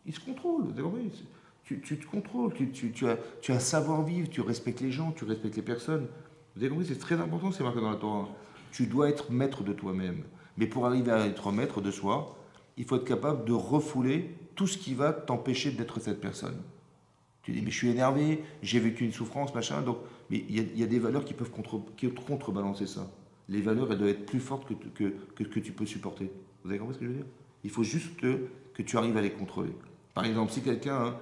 il se contrôle, vous avez compris? Tu te contrôles, tu as un savoir-vivre, tu respectes les gens, tu respectes les personnes. Vous avez compris, c'est très important, c'est marqué dans la Torah. Tu dois être maître de toi-même. Mais pour arriver à être maître de soi, il faut être capable de refouler tout ce qui va t'empêcher d'être cette personne. Tu dis, mais je suis énervé, j'ai vécu une souffrance, machin. Donc, mais il y a des valeurs qui peuvent contrebalancer ça. Les valeurs, elles doivent être plus fortes que tu peux supporter. Vous avez compris ce que je veux dire? Il faut juste que tu arrives à les contrôler. Par exemple, si quelqu'un, hein,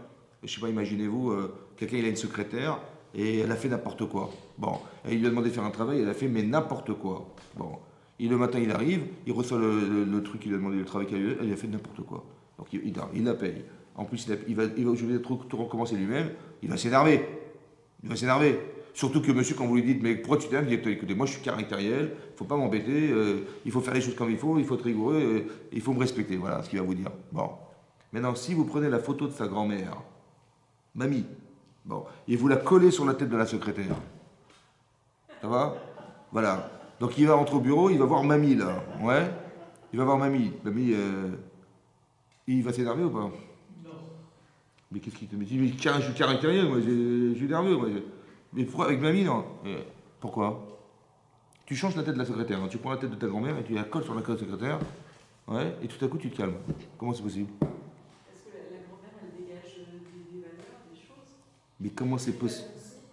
je ne sais pas, imaginez-vous, quelqu'un il a une secrétaire et elle a fait n'importe quoi. Bon, et il lui a demandé de faire un travail, elle a fait mais n'importe quoi. Bon, et le matin il arrive, il reçoit le truc qu'il a demandé, le travail elle a fait n'importe quoi. Donc il la paye. En plus, il va je vais tout recommencer lui-même, il va s'énerver. Il va s'énerver. Surtout que monsieur, quand vous lui dites, mais pourquoi tu t'énerves, il dit, écoutez, moi je suis caractériel, il ne faut pas m'embêter, il faut faire les choses comme il faut être rigoureux, il faut me respecter. Voilà ce qu'il va vous dire. Bon. Maintenant, si vous prenez la photo de sa grand-mère, mamie, bon, et vous la collez sur la tête de la secrétaire, ça va? Voilà. Donc il va rentrer au bureau, il va voir mamie là. Ouais? Il va voir mamie. Mamie, il va s'énerver ou pas? Mais qu'est-ce qu'il te dit? Mais je suis caractériel, moi, je suis nerveux. Moi, mais pourquoi avec mamie, non? Pourquoi? Tu changes la tête de la secrétaire, hein. Tu prends la tête de ta grand-mère et tu la colles sur la tête de la secrétaire, ouais, et tout à coup tu te calmes. Comment c'est possible? Parce que la grand-mère, elle dégage des valeurs, des choses. Mais comment c'est possible?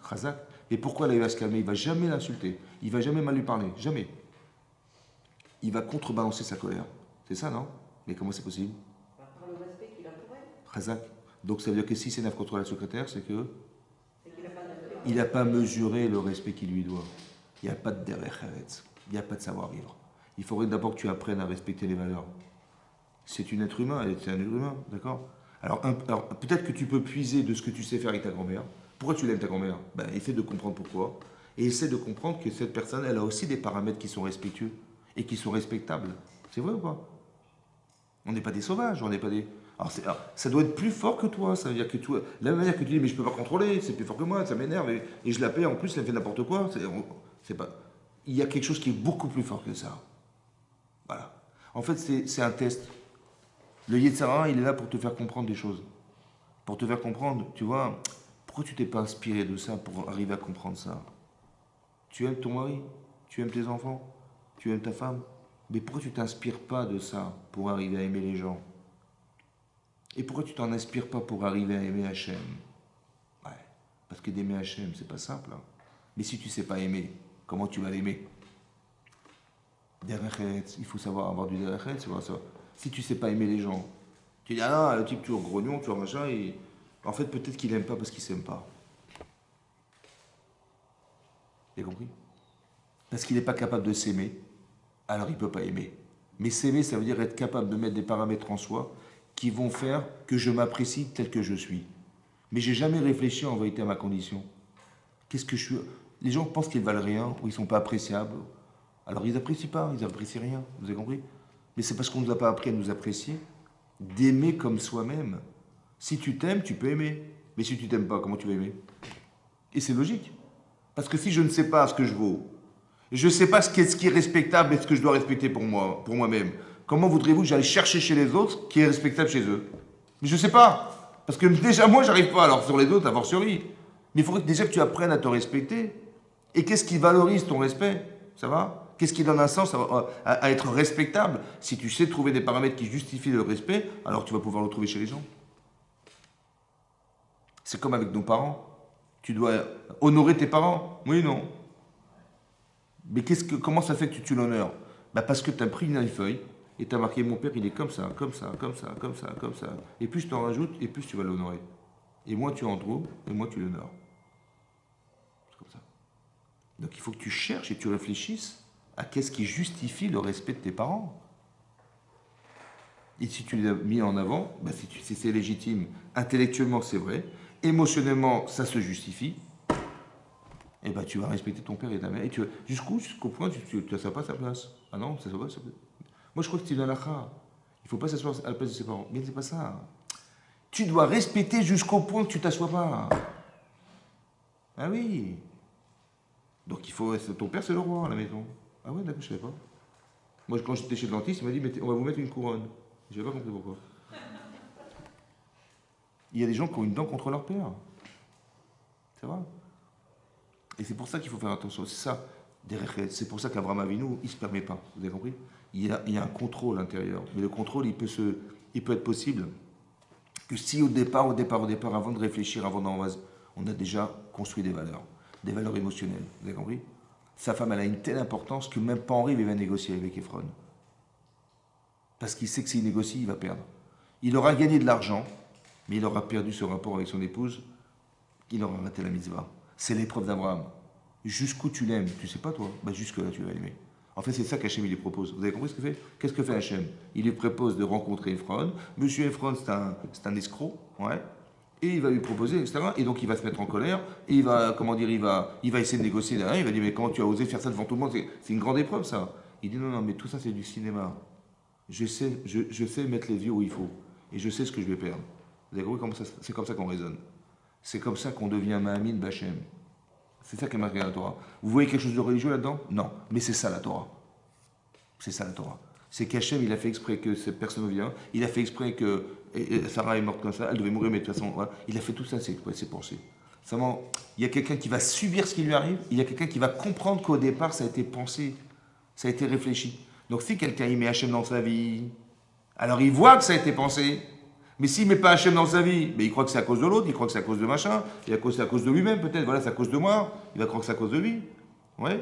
Khazak. Et pourquoi là il va se calmer? Il va jamais l'insulter. Il va jamais mal lui parler. Jamais. Il va contrebalancer sa colère. C'est ça, non? Mais comment c'est possible? Par le respect qu'il a pour elle. Khazak. Donc ça veut dire que si s'énerve contre la secrétaire, c'est que C'est qu'il n'a pas de respect. il n'a pas mesuré le respect qu'il lui doit. Il n'y a pas de derech eretz. Il n'y a pas de savoir-vivre. Il faudrait d'abord que tu apprennes à respecter les valeurs. C'est un être humain, c'est un être humain, d'accord? Alors peut-être que tu peux puiser de ce que tu sais faire avec ta grand-mère. Pourquoi tu l'aimes ta grand-mère? Ben, essaie de comprendre pourquoi. Et essaie de comprendre que cette personne, elle a aussi des paramètres qui sont respectueux et qui sont respectables. C'est vrai ou pas? On n'est pas des sauvages, on n'est pas des... Alors, ça doit être plus fort que toi, ça veut dire que toi, la même manière que tu dis, mais je peux pas contrôler, c'est plus fort que moi, ça m'énerve, et je la paie, en plus, elle fait n'importe quoi, c'est pas... Il y a quelque chose qui est beaucoup plus fort que ça. Voilà. En fait, c'est un test. Le Yetzirah, il est là pour te faire comprendre des choses. Pour te faire comprendre, tu vois, pourquoi tu t'es pas inspiré de ça pour arriver à comprendre ça? Tu aimes ton mari, tu aimes tes enfants, tu aimes ta femme, mais pourquoi tu t'inspires pas de ça pour arriver à aimer les gens? Et pourquoi tu t'en inspires pas pour arriver à aimer Hachem? Ouais, parce que d'aimer Hachem, c'est pas simple. Hein. Mais si tu sais pas aimer, comment tu vas l'aimer? Derech, il faut savoir avoir du derech, c'est ça. Si tu sais pas aimer les gens, tu dis ah non, le type toujours grognon, toujours machin, et en fait peut-être qu'il aime pas parce qu'il s'aime pas. Vous avez compris? Parce qu'il n'est pas capable de s'aimer, alors il ne peut pas aimer. Mais s'aimer, ça veut dire être capable de mettre des paramètres en soi qui vont faire que je m'apprécie tel que je suis. Mais j'ai jamais réfléchi en vérité à ma condition. Qu'est-ce que je suis? Les gens pensent qu'ils valent rien ou ils sont pas appréciables. Alors ils n'apprécient pas, ils n'apprécient rien. Vous avez compris? Mais c'est parce qu'on ne nous a pas appris à nous apprécier, d'aimer comme soi-même. Si tu t'aimes, tu peux aimer. Mais si tu t'aimes pas, comment tu vas aimer? Et c'est logique. Parce que si je ne sais pas ce que je vaux, je ne sais pas ce qui est respectable et ce que je dois respecter pour moi, pour moi-même, comment voudrez-vous que j'aille chercher chez les autres ce qui est respectable chez eux? Mais je ne sais pas. Parce que déjà, moi, j'arrive pas. Alors sur les autres, à fortiori. Mais il faudrait déjà que tu apprennes à te respecter. Et qu'est-ce qui valorise ton respect? Ça va? Qu'est-ce qui donne un sens à être respectable? Si tu sais trouver des paramètres qui justifient le respect, alors tu vas pouvoir le trouver chez les gens. C'est comme avec nos parents. Tu dois honorer tes parents. Oui, non. Mais comment ça fait que tu tues l'honneur? Bah parce que tu as pris une feuille et tu as marqué mon père, il est comme ça, comme ça, comme ça, comme ça, comme ça. Et plus je t'en rajoute, et plus tu vas l'honorer. Et moins tu en trouves, et moins tu l'honores. C'est comme ça. Donc il faut que tu cherches et tu réfléchisses à qu'est-ce qui justifie le respect de tes parents. Et si tu les as mis en avant, bah si c'est légitime, intellectuellement c'est vrai, émotionnellement ça se justifie, et ben tu vas respecter ton père et ta mère. Et jusqu'au point où tu ne t'assois pas à sa place. Ah non, ça va, ça peut. Moi je crois que c'est une halakha. Il ne faut pas s'asseoir à la place de ses parents. Mais c'est pas ça. Tu dois respecter jusqu'au point que tu t'assois pas. Ah oui. Donc il faut. Ton père c'est le roi à la maison. Ah ouais, d'accord, je ne savais pas. Moi quand j'étais chez le dentiste, il m'a dit on va vous mettre une couronne. Je n'avais pas compris pourquoi. Il y a des gens qui ont une dent contre leur père. C'est vrai. Et c'est pour ça qu'il faut faire attention. C'est ça. C'est pour ça qu'Abraham Avinu, il ne se permet pas. Vous avez compris? Il y a un contrôle intérieur. Mais le contrôle, il peut être possible que si au départ, avant de réfléchir, on a déjà construit des valeurs émotionnelles. Vous avez compris? Sa femme, elle a une telle importance que même pas Henri va négocier avec Ephron. Parce qu'il sait que s'il négocie, il va perdre. Il aura gagné de l'argent, mais il aura perdu ce rapport avec son épouse. Il aura raté la mitzvah. C'est l'épreuve d'Abraham. Jusqu'où tu l'aimes, tu sais pas toi, bah jusque-là tu vas l'aimer. En fait, c'est ça qu'Hachem il lui propose. Vous avez compris ce qu'il fait? Qu'est-ce que fait Hachem? Il lui propose de rencontrer Ephron. Monsieur Ephron, c'est un escroc, ouais. Et il va lui proposer, etc. Et donc il va se mettre en colère. Et il va, comment dire, il va essayer de négocier derrière. Il va dire, mais comment tu as osé faire ça devant tout le monde? C'est une grande épreuve, ça. Il dit, non, non, mais tout ça, c'est du cinéma. Je sais mettre les yeux où il faut. Et je sais ce que je vais perdre. Vous avez compris? C'est comme ça qu'on raisonne. C'est comme ça qu'on devient Mahamine Bachem. C'est ça qui est marqué dans la Torah. Vous voyez quelque chose de religieux là-dedans? Non. Mais c'est ça la Torah. C'est ça la Torah. C'est qu'Hachem, il a fait exprès que cette personne vienne. Il a fait exprès que Sarah est morte comme ça. Elle devait mourir, mais de toute façon, voilà. Il a fait tout ça, c'est pensé. Seulement, il y a quelqu'un qui va subir ce qui lui arrive. Il y a quelqu'un qui va comprendre qu'au départ, ça a été pensé. Ça a été réfléchi. Donc si quelqu'un y met Hachem dans sa vie, alors il voit que ça a été pensé. Mais s'il ne met pas Hachem dans sa vie, mais il croit que c'est à cause de l'autre, il croit que c'est à cause de machin, c'est à cause de lui-même peut-être, voilà, c'est à cause de moi, il va croire que c'est à cause de lui. Ouais.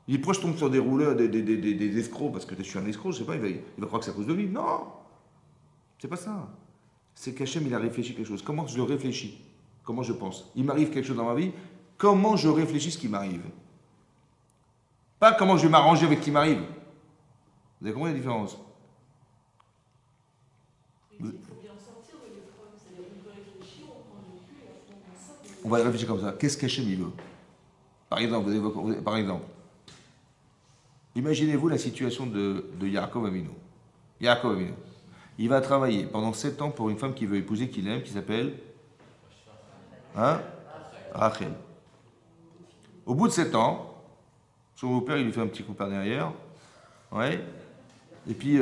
Il dit, pourquoi je tombe sur des rouleurs, des escrocs, parce que je suis un escroc, je sais pas, il va croire que c'est à cause de lui. Non. C'est pas ça. C'est qu'Hachem, il a réfléchi quelque chose. Comment je le réfléchis? Comment je pense? Il m'arrive quelque chose dans ma vie, comment je réfléchis ce qui m'arrive? Pas comment je vais m'arranger avec ce qui m'arrive. Vous avez compris la différence? Il faut bien sortir de l'épreuve, c'est-à-dire qu'on peut réfléchir, on prend du recul et à ce moment-là, On va réfléchir comme ça. Qu'est-ce qu'Hachem il veut? Par exemple, par exemple, imaginez-vous la situation de Yaakov Avinu. Yaakov Avinu. Il va travailler pendant 7 ans pour une femme qu'il veut épouser, qu'il aime, qui s'appelle hein, Rachel. Au bout de 7 ans, son beau-père, il lui fait un petit coup par derrière. Ouais. Et puis,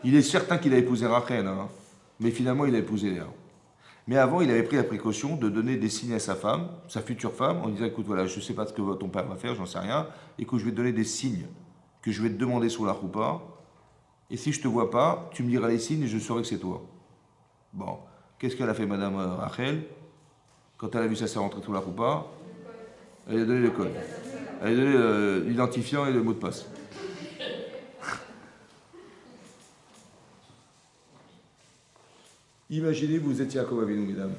il est certain qu'il a épousé Rachel, hein, mais finalement, il a épousé Léa. Mais avant, il avait pris la précaution de donner des signes à sa femme, sa future femme, en disant, écoute, voilà, je ne sais pas ce que ton père va faire, j'en sais rien. Écoute, je vais te donner des signes que je vais te demander sur la roupa. Et si je ne te vois pas, tu me diras les signes et je saurai que c'est toi. Bon, qu'est-ce qu'elle a fait, madame Rachel, quand elle a vu sa sœur rentrer sous la roupa? Elle lui a donné le code. Elle lui a donné l'identifiant et le mot de passe. Imaginez, vous êtes Yaakov Avinu, mesdames.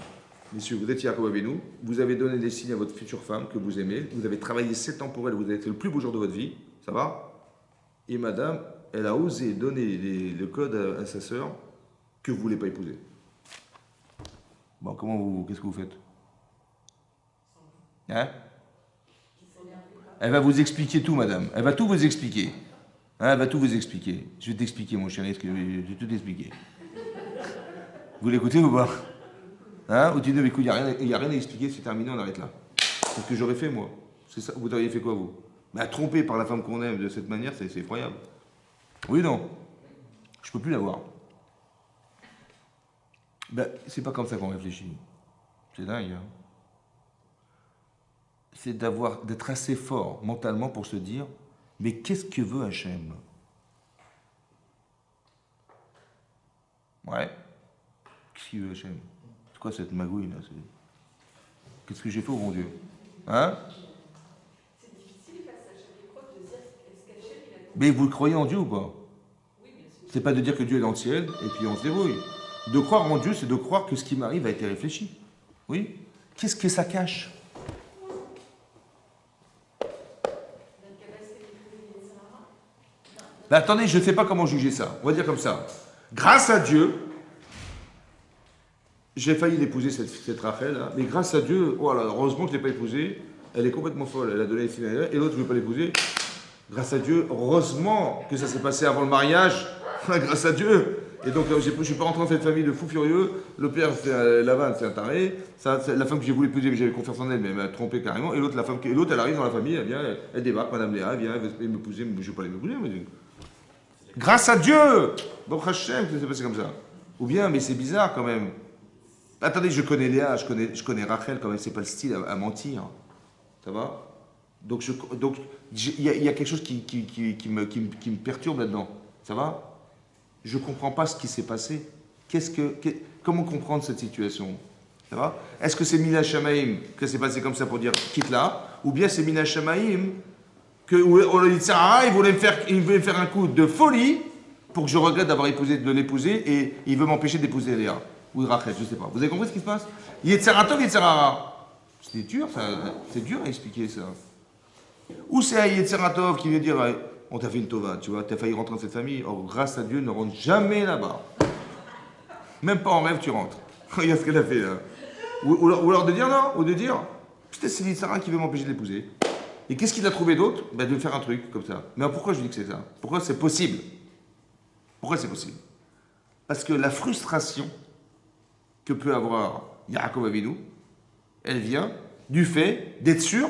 Messieurs, vous êtes Yaakov Avinu, vous avez donné des signes à votre future femme que vous aimez, vous avez travaillé 7 ans pour elle, vous avez fait le plus beau jour de votre vie, ça va? Et madame, elle a osé donner le code à sa sœur que vous ne voulez pas épouser. Bon, qu'est-ce que vous faites? Hein? Elle va vous expliquer tout, madame. Elle va tout vous expliquer. Hein, elle va tout vous expliquer. Je vais t'expliquer, mon chéri, je vais tout expliquer. Vous l'écoutez ou pas? Hein? Ou tu dis, mais écoute, il n'y a rien à expliquer, c'est terminé, on arrête là. C'est ce que j'aurais fait, moi. C'est ça. Vous auriez fait quoi, vous? Mais tromper par la femme qu'on aime de cette manière, c'est effroyable. Oui ou non? Je ne peux plus la voir. Ben, c'est pas comme ça qu'on réfléchit. C'est dingue, hein? C'est d'être assez fort mentalement pour se dire, mais qu'est-ce que veut Hachem? Ouais. Qu'est-ce qu'il veut Hachem? C'est quoi cette magouille là? Qu'est-ce que j'ai fait au bon Dieu? Hein? C'est difficile face à chaque épreuve de dire est-ce qu'Hachem il a. Mais vous le croyez en Dieu ou pas? Oui, bien sûr. C'est pas de dire que Dieu est dans le ciel et puis on se débrouille. De croire en Dieu, c'est de croire que ce qui m'arrive a été réfléchi. Oui? Qu'est-ce que ça cache? Ben attendez, je ne sais pas comment juger ça. On va dire comme ça. Grâce à Dieu, j'ai failli l'épouser, cette Rachel, hein, mais grâce à Dieu, oh là, heureusement que je ne l'ai pas épousée, elle est complètement folle, elle a donné les signes à elle, et l'autre, je ne veux pas l'épouser. Grâce à Dieu, heureusement que ça s'est passé avant le mariage, grâce à Dieu. Et donc, je ne suis pas rentré dans cette famille de fous furieux. Le père, Lavan, c'est un taré. La femme que j'ai voulu épouser, mais j'avais confiance en elle, mais elle m'a trompé carrément. Et l'autre, elle arrive dans la famille, elle vient, elle débarque, Madame Léa, elle vient, elle veut m'épouser, mais je ne veux pas l'épouser. Grâce à Dieu! Bon, Hachem, ça s'est passé comme ça. Ou bien, mais c'est bizarre quand même. Attendez, je connais Léa, je connais Rachel quand même, c'est pas le style à mentir. Ça va? Donc, il y a quelque chose qui me perturbe là-dedans. Ça va? Je ne comprends pas ce qui s'est passé. Comment comprendre cette situation? Ça va? Est-ce que c'est Mina Shamaim que c'est passé comme ça pour dire quitte-la? Ou bien c'est Mina Shamaim que il voulait me faire un coup de folie pour que je regrette de l'épouser et il veut m'empêcher d'épouser Léa? Ou Rachel, je ne sais pas. Vous avez compris ce qui se passe? Yetzeratov, Yetzerara. C'est dur, c'est dur à expliquer ça. Ou c'est un Yetzeratov qui vient dire on t'a fait une tova, tu vois, t'as failli rentrer dans cette famille. Or, grâce à Dieu, ne rentre jamais là-bas. Même pas en rêve, tu rentres. Regarde ce qu'elle a fait là. Ou alors de dire non, ou de dire putain, c'est Sarah qui veut m'empêcher de l'épouser. Et qu'est-ce qu'il a trouvé d'autre? Ben, de faire un truc comme ça. Mais pourquoi je dis que c'est ça? Pourquoi c'est possible? Pourquoi c'est possible? Parce que la frustration que peut avoir Yaakov Avinu, elle vient du fait d'être sûr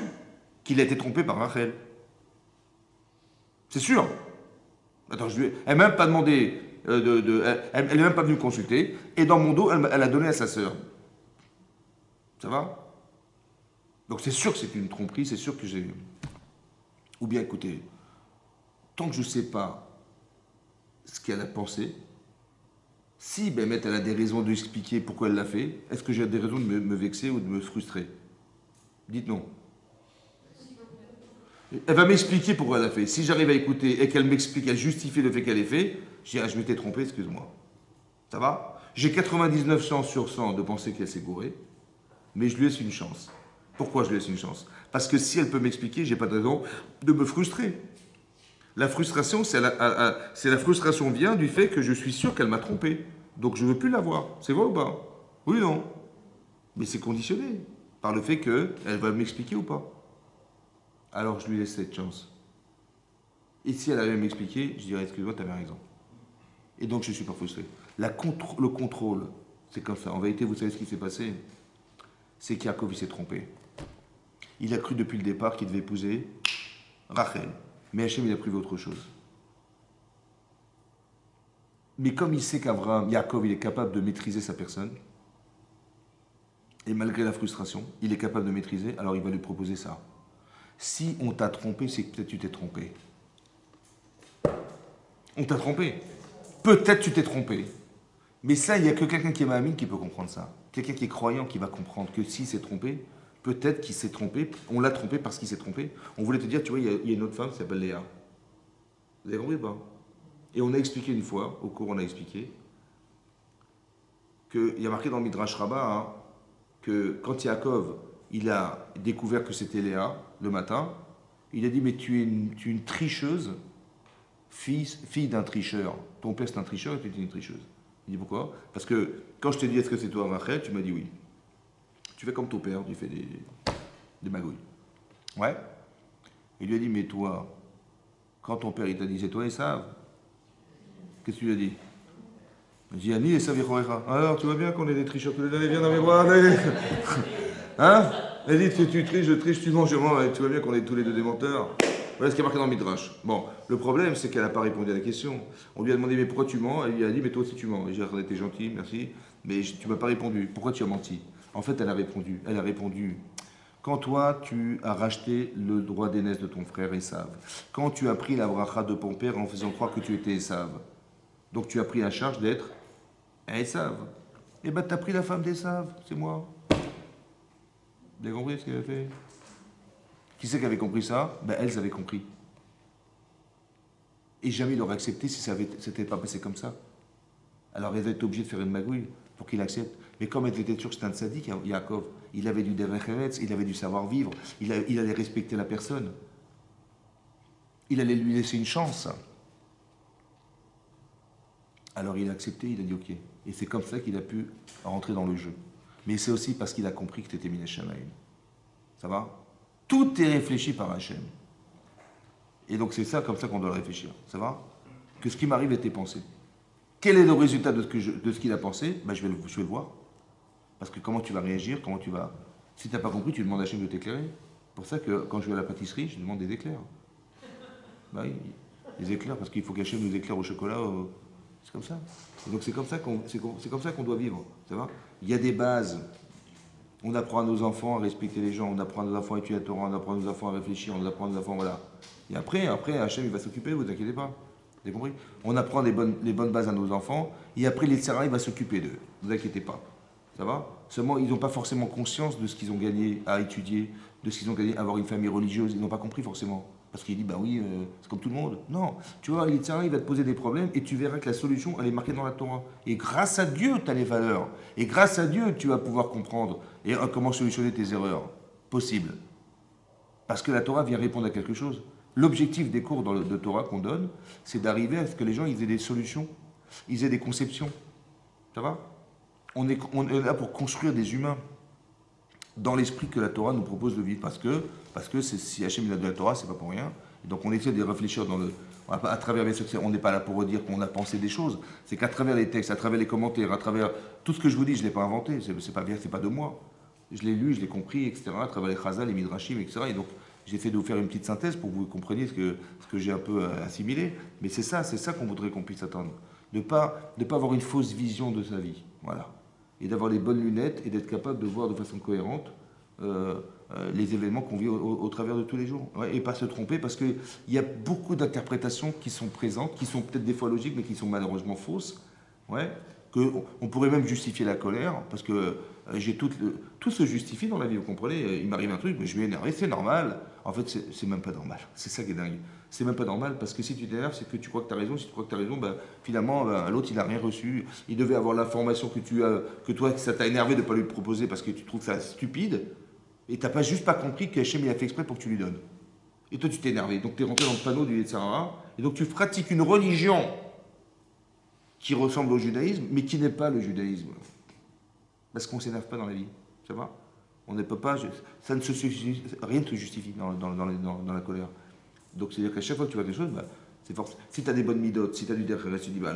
qu'il a été trompé par Rachel. C'est sûr. Attends, elle m'a même pas demandé, elle n'est même pas venue me consulter, et dans mon dos, elle a donné à sa sœur. Ça va? Donc c'est sûr que c'est une tromperie, c'est sûr que j'ai... Ou bien écoutez, tant que je ne sais pas ce qu'elle a pensé, si Bémet elle a des raisons d'expliquer pourquoi elle l'a fait, est-ce que j'ai des raisons de me vexer ou de me frustrer? Dites non. Elle va m'expliquer pourquoi elle l'a fait. Si j'arrive à écouter et qu'elle m'explique, elle justifie le fait qu'elle ait fait, je dis, je m'étais trompé, excuse-moi. Ça va? J'ai 99 chances sur 100 de penser qu'elle s'est gourée, mais je lui laisse une chance. Pourquoi je lui laisse une chance? Parce que si elle peut m'expliquer, j'ai pas de raison de me frustrer. La frustration, c'est la frustration vient du fait que je suis sûr qu'elle m'a trompé. Donc je ne veux plus la voir. C'est vrai ou pas? Oui ou non? Mais c'est conditionné par le fait qu'elle va m'expliquer ou pas. alors je lui laisse cette chance. Et si elle arrive à m'expliquer, je dirais, excuse-moi, tu avais raison. Et donc je ne suis pas frustré. Le contrôle, c'est comme ça. En vérité, vous savez ce qui s'est passé? C'est qu'Yaakov, il s'est trompé. Il a cru depuis le départ qu'il devait épouser Rachel. Mais Hachem, il a prévu autre chose. Mais comme il sait qu'Abraham, Yaakov, il est capable de maîtriser sa personne, et malgré la frustration, il est capable de maîtriser, alors il va lui proposer ça. Si on t'a trompé, c'est que peut-être tu t'es trompé. On t'a trompé. Peut-être tu t'es trompé. Mais ça, il n'y a que quelqu'un qui est Mahamine qui peut comprendre ça. Quelqu'un qui est croyant qui va comprendre que s'il s'est trompé, peut-être qu'il s'est trompé, on l'a trompé parce qu'il s'est trompé. On voulait te dire, tu vois, il y a une autre femme qui s'appelle Léa. Vous avez compris ou pas? Et on a expliqué une fois, au cours on a expliqué, qu'il y a marqué dans le Midrash Rabbah, hein, que quand Yaakov, il a découvert que c'était Léa, le matin, il a dit, mais tu es une tricheuse, fille d'un tricheur. Ton père c'est un tricheur et tu es une tricheuse. Il dit pourquoi? Parce que quand je t'ai dit est-ce que c'est toi Rachel, tu m'as dit oui. Tu fais comme ton père, tu fais des magouilles. Ouais. Il lui a dit, mais toi, quand ton père il t'a dit c'est toi Esav, qu'est-ce que tu lui as dit? Il a dit Ani Esav Yechorecha. Alors tu vois bien qu'on est des tricheurs tous les deux, allez viens dans mes bras, allez. Hein? Elle dit tu triches, je triche, tu manges, je mange, tu vois bien qu'on est tous les deux des menteurs. Voilà ce qui est marqué dans le Midrash. Bon, le problème, c'est qu'elle n'a pas répondu à la question. On lui a demandé, mais pourquoi tu mens? Elle lui a dit, mais toi aussi tu mens. Et j'ai dit, t'es gentil, merci, mais tu m'as pas répondu. Pourquoi tu as menti? En fait, elle a répondu, quand toi, tu as racheté le droit d'aînesse de ton frère Esav, quand tu as pris la bracha de ton père en faisant croire que tu étais Esav, donc tu as pris la charge d'être Esav. Et ben, tu as pris la femme d'Esav, c'est moi. Vous avez compris ce qu'elle a fait? Qui c'est qui avait compris ça? Ben, elles avaient compris. Et jamais il aurait accepté si ça n'était pas passé comme ça. Alors elles étaient obligées de faire une magouille pour qu'il accepte. Mais comme elles étaient sûres que c'était un tzaddik, Yaakov, il avait du derech eretz, il avait du savoir-vivre, il allait respecter la personne. Il allait lui laisser une chance. Alors il a accepté, il a dit ok. Et c'est comme ça qu'il a pu rentrer dans le jeu. Mais c'est aussi parce qu'il a compris que tu étais Minei Shamayim. Ça va? Tout est réfléchi par Hachem. Et donc c'est ça, comme ça qu'on doit le réfléchir. Ça va? Que ce qui m'arrive était pensé. Quel est le résultat de ce qu'il a pensé? Ben, je vais le voir. Parce que comment tu vas réagir, comment tu vas... Si tu n'as pas compris, tu demandes à Hachem de t'éclairer. C'est pour ça que quand je vais à la pâtisserie, je demande des éclairs. Ben oui, des éclairs, parce qu'il faut qu'Hachem nous éclaire au chocolat. C'est comme ça. Et donc c'est comme ça qu'on doit vivre. Ça va? Il y a des bases. On apprend à nos enfants à respecter les gens, on apprend à nos enfants à étudier la Torah, on apprend à nos enfants à réfléchir, on apprend à nos enfants, voilà. Et après, Hachem, il va s'occuper, vous inquiétez pas. Vous avez compris? On apprend les bonnes bases à nos enfants, et après, l'Yetzirah, il va s'occuper d'eux. Vous inquiétez pas. Ça va? Seulement, ils n'ont pas forcément conscience de ce qu'ils ont gagné à étudier, de ce qu'ils ont gagné à avoir une famille religieuse. Ils n'ont pas compris forcément. Parce qu'il dit, bah oui, c'est comme tout le monde. Non. Tu vois, l'Yetzirah, il va te poser des problèmes, et tu verras que la solution, elle est marquée dans la Torah. Et grâce à Dieu, tu as les valeurs. Et grâce à Dieu, tu vas pouvoir comprendre et comment solutionner tes erreurs. Possible. Parce que la Torah vient répondre à quelque chose. L'objectif des cours de Torah qu'on donne, c'est d'arriver à ce que les gens ils aient des solutions, ils aient des conceptions. Ça va? On est là pour construire des humains dans l'esprit que la Torah nous propose de vivre. Parce que si Hachem il a de la Torah, c'est pas pour rien. Et donc on essaie de réfléchir à travers les sections. On n'est pas là pour dire qu'on a pensé des choses. C'est qu'à travers les textes, à travers les commentaires, à travers tout ce que je vous dis, je ne l'ai pas inventé. C'est pas de moi. Je l'ai lu, je l'ai compris, etc. À travers les chazal, les midrashim, etc. Et donc j'ai fait de vous faire une petite synthèse pour que vous compreniez ce que j'ai un peu assimilé. Mais c'est ça qu'on voudrait qu'on puisse attendre. De pas avoir une fausse vision de sa vie. Voilà. Et d'avoir les bonnes lunettes et d'être capable de voir de façon cohérente les événements qu'on vit au travers de tous les jours. Ouais, et pas se tromper parce qu'il y a beaucoup d'interprétations qui sont présentes, qui sont peut-être des fois logiques, mais qui sont malheureusement fausses. Ouais. On pourrait même justifier la colère, parce que tout se justifie dans la vie, vous comprenez? Il m'arrive un truc, mais je vais énerver, c'est normal. En fait, c'est même pas normal. C'est ça qui est dingue. C'est même pas normal, parce que si tu t'énerves, c'est que tu crois que tu as raison. Si tu crois que tu as raison, ben, finalement, l'autre, il n'a rien reçu. Il devait avoir l'information que toi, ça t'a énervé de ne pas lui proposer parce que tu trouves ça stupide. Et tu n'as juste pas compris que Hachem, il a fait exprès pour que tu lui donnes. Et toi, tu t'es énervé. Donc, tu es rentré dans le panneau du Yetzirah. Et donc, tu pratiques une religion qui ressemble au judaïsme, mais qui n'est pas le judaïsme. Parce qu'on ne s'énerve pas dans la vie. Ça va? On ne peut pas, ça ne se justifie, rien ne se justifie dans la colère. Donc c'est-à-dire qu'à chaque fois que tu vois quelque chose, bah, c'est forcément. Si tu as des bonnes midotes, si tu as du derrière, tu dis, bah,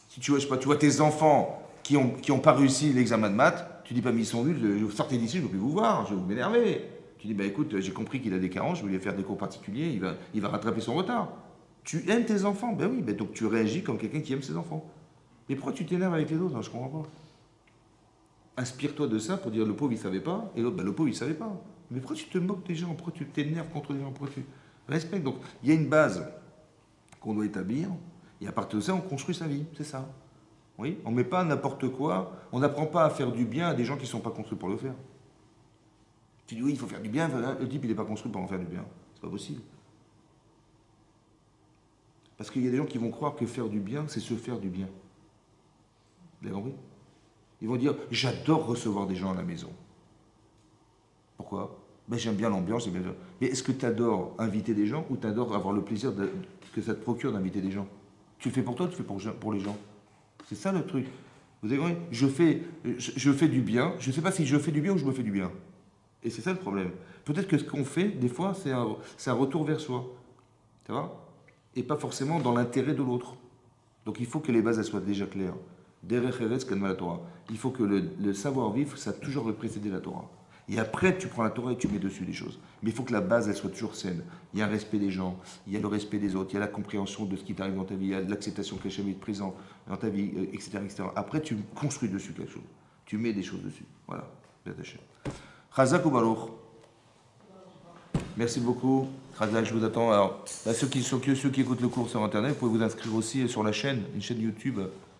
si tu vois, je sais pas, tu vois tes enfants qui ont pas réussi l'examen de maths, tu dis pas, mais ils sont nuls, sortez d'ici, je ne veux plus vous voir, je vais vous m'énerver. Tu dis, bah écoute, j'ai compris qu'il a des carences, je vais lui faire des cours particuliers, il va rattraper son retard. Tu aimes tes enfants, ben oui, ben donc tu réagis comme quelqu'un qui aime ses enfants. Mais pourquoi tu t'énerves avec les autres? Je comprends pas. Inspire-toi de ça pour dire le pauvre il savait pas, et l'autre, ben, le pauvre il savait pas. Mais pourquoi tu te moques des gens? Pourquoi tu t'énerves contre les gens? Pourquoi tu respectes? Donc il y a une base qu'on doit établir, et à partir de ça, on construit sa vie, c'est ça. Oui, on ne met pas n'importe quoi, on n'apprend pas à faire du bien à des gens qui ne sont pas construits pour le faire. Tu dis oui, il faut faire du bien, le type il n'est pas construit pour en faire du bien. C'est pas possible. Parce qu'il y a des gens qui vont croire que faire du bien, c'est se faire du bien. Vous avez compris? Ils vont dire, j'adore recevoir des gens à la maison. Pourquoi? Ben, j'aime bien l'ambiance. Mais est-ce que tu adores inviter des gens ou tu adores avoir le plaisir que ça te procure d'inviter des gens? Tu le fais pour toi ou tu le fais pour les gens? C'est ça le truc. Vous avez compris? Je fais du bien. Je ne sais pas si je fais du bien ou je me fais du bien. Et c'est ça le problème. Peut-être que ce qu'on fait, des fois, c'est un retour vers soi. Tu vois? Et pas forcément dans l'intérêt de l'autre. Donc il faut que les bases elles soient déjà claires. Derech Eretz Kanma la Torah. Il faut que le savoir-vivre, ça a toujours précédé la Torah. Et après, tu prends la Torah et tu mets dessus des choses. Mais il faut que la base, elle soit toujours saine. Il y a un respect des gens, il y a le respect des autres, il y a la compréhension de ce qui t'arrive dans ta vie, il y a l'acceptation que Hachem est présent dans ta vie, etc., etc. Après, tu construis dessus quelque chose. Tu mets des choses dessus. Voilà. Chazak ou Baruch. Merci beaucoup. Khazak, je vous attends. Alors, ceux qui écoutent le cours sur Internet, vous pouvez vous inscrire aussi sur la chaîne, une chaîne YouTube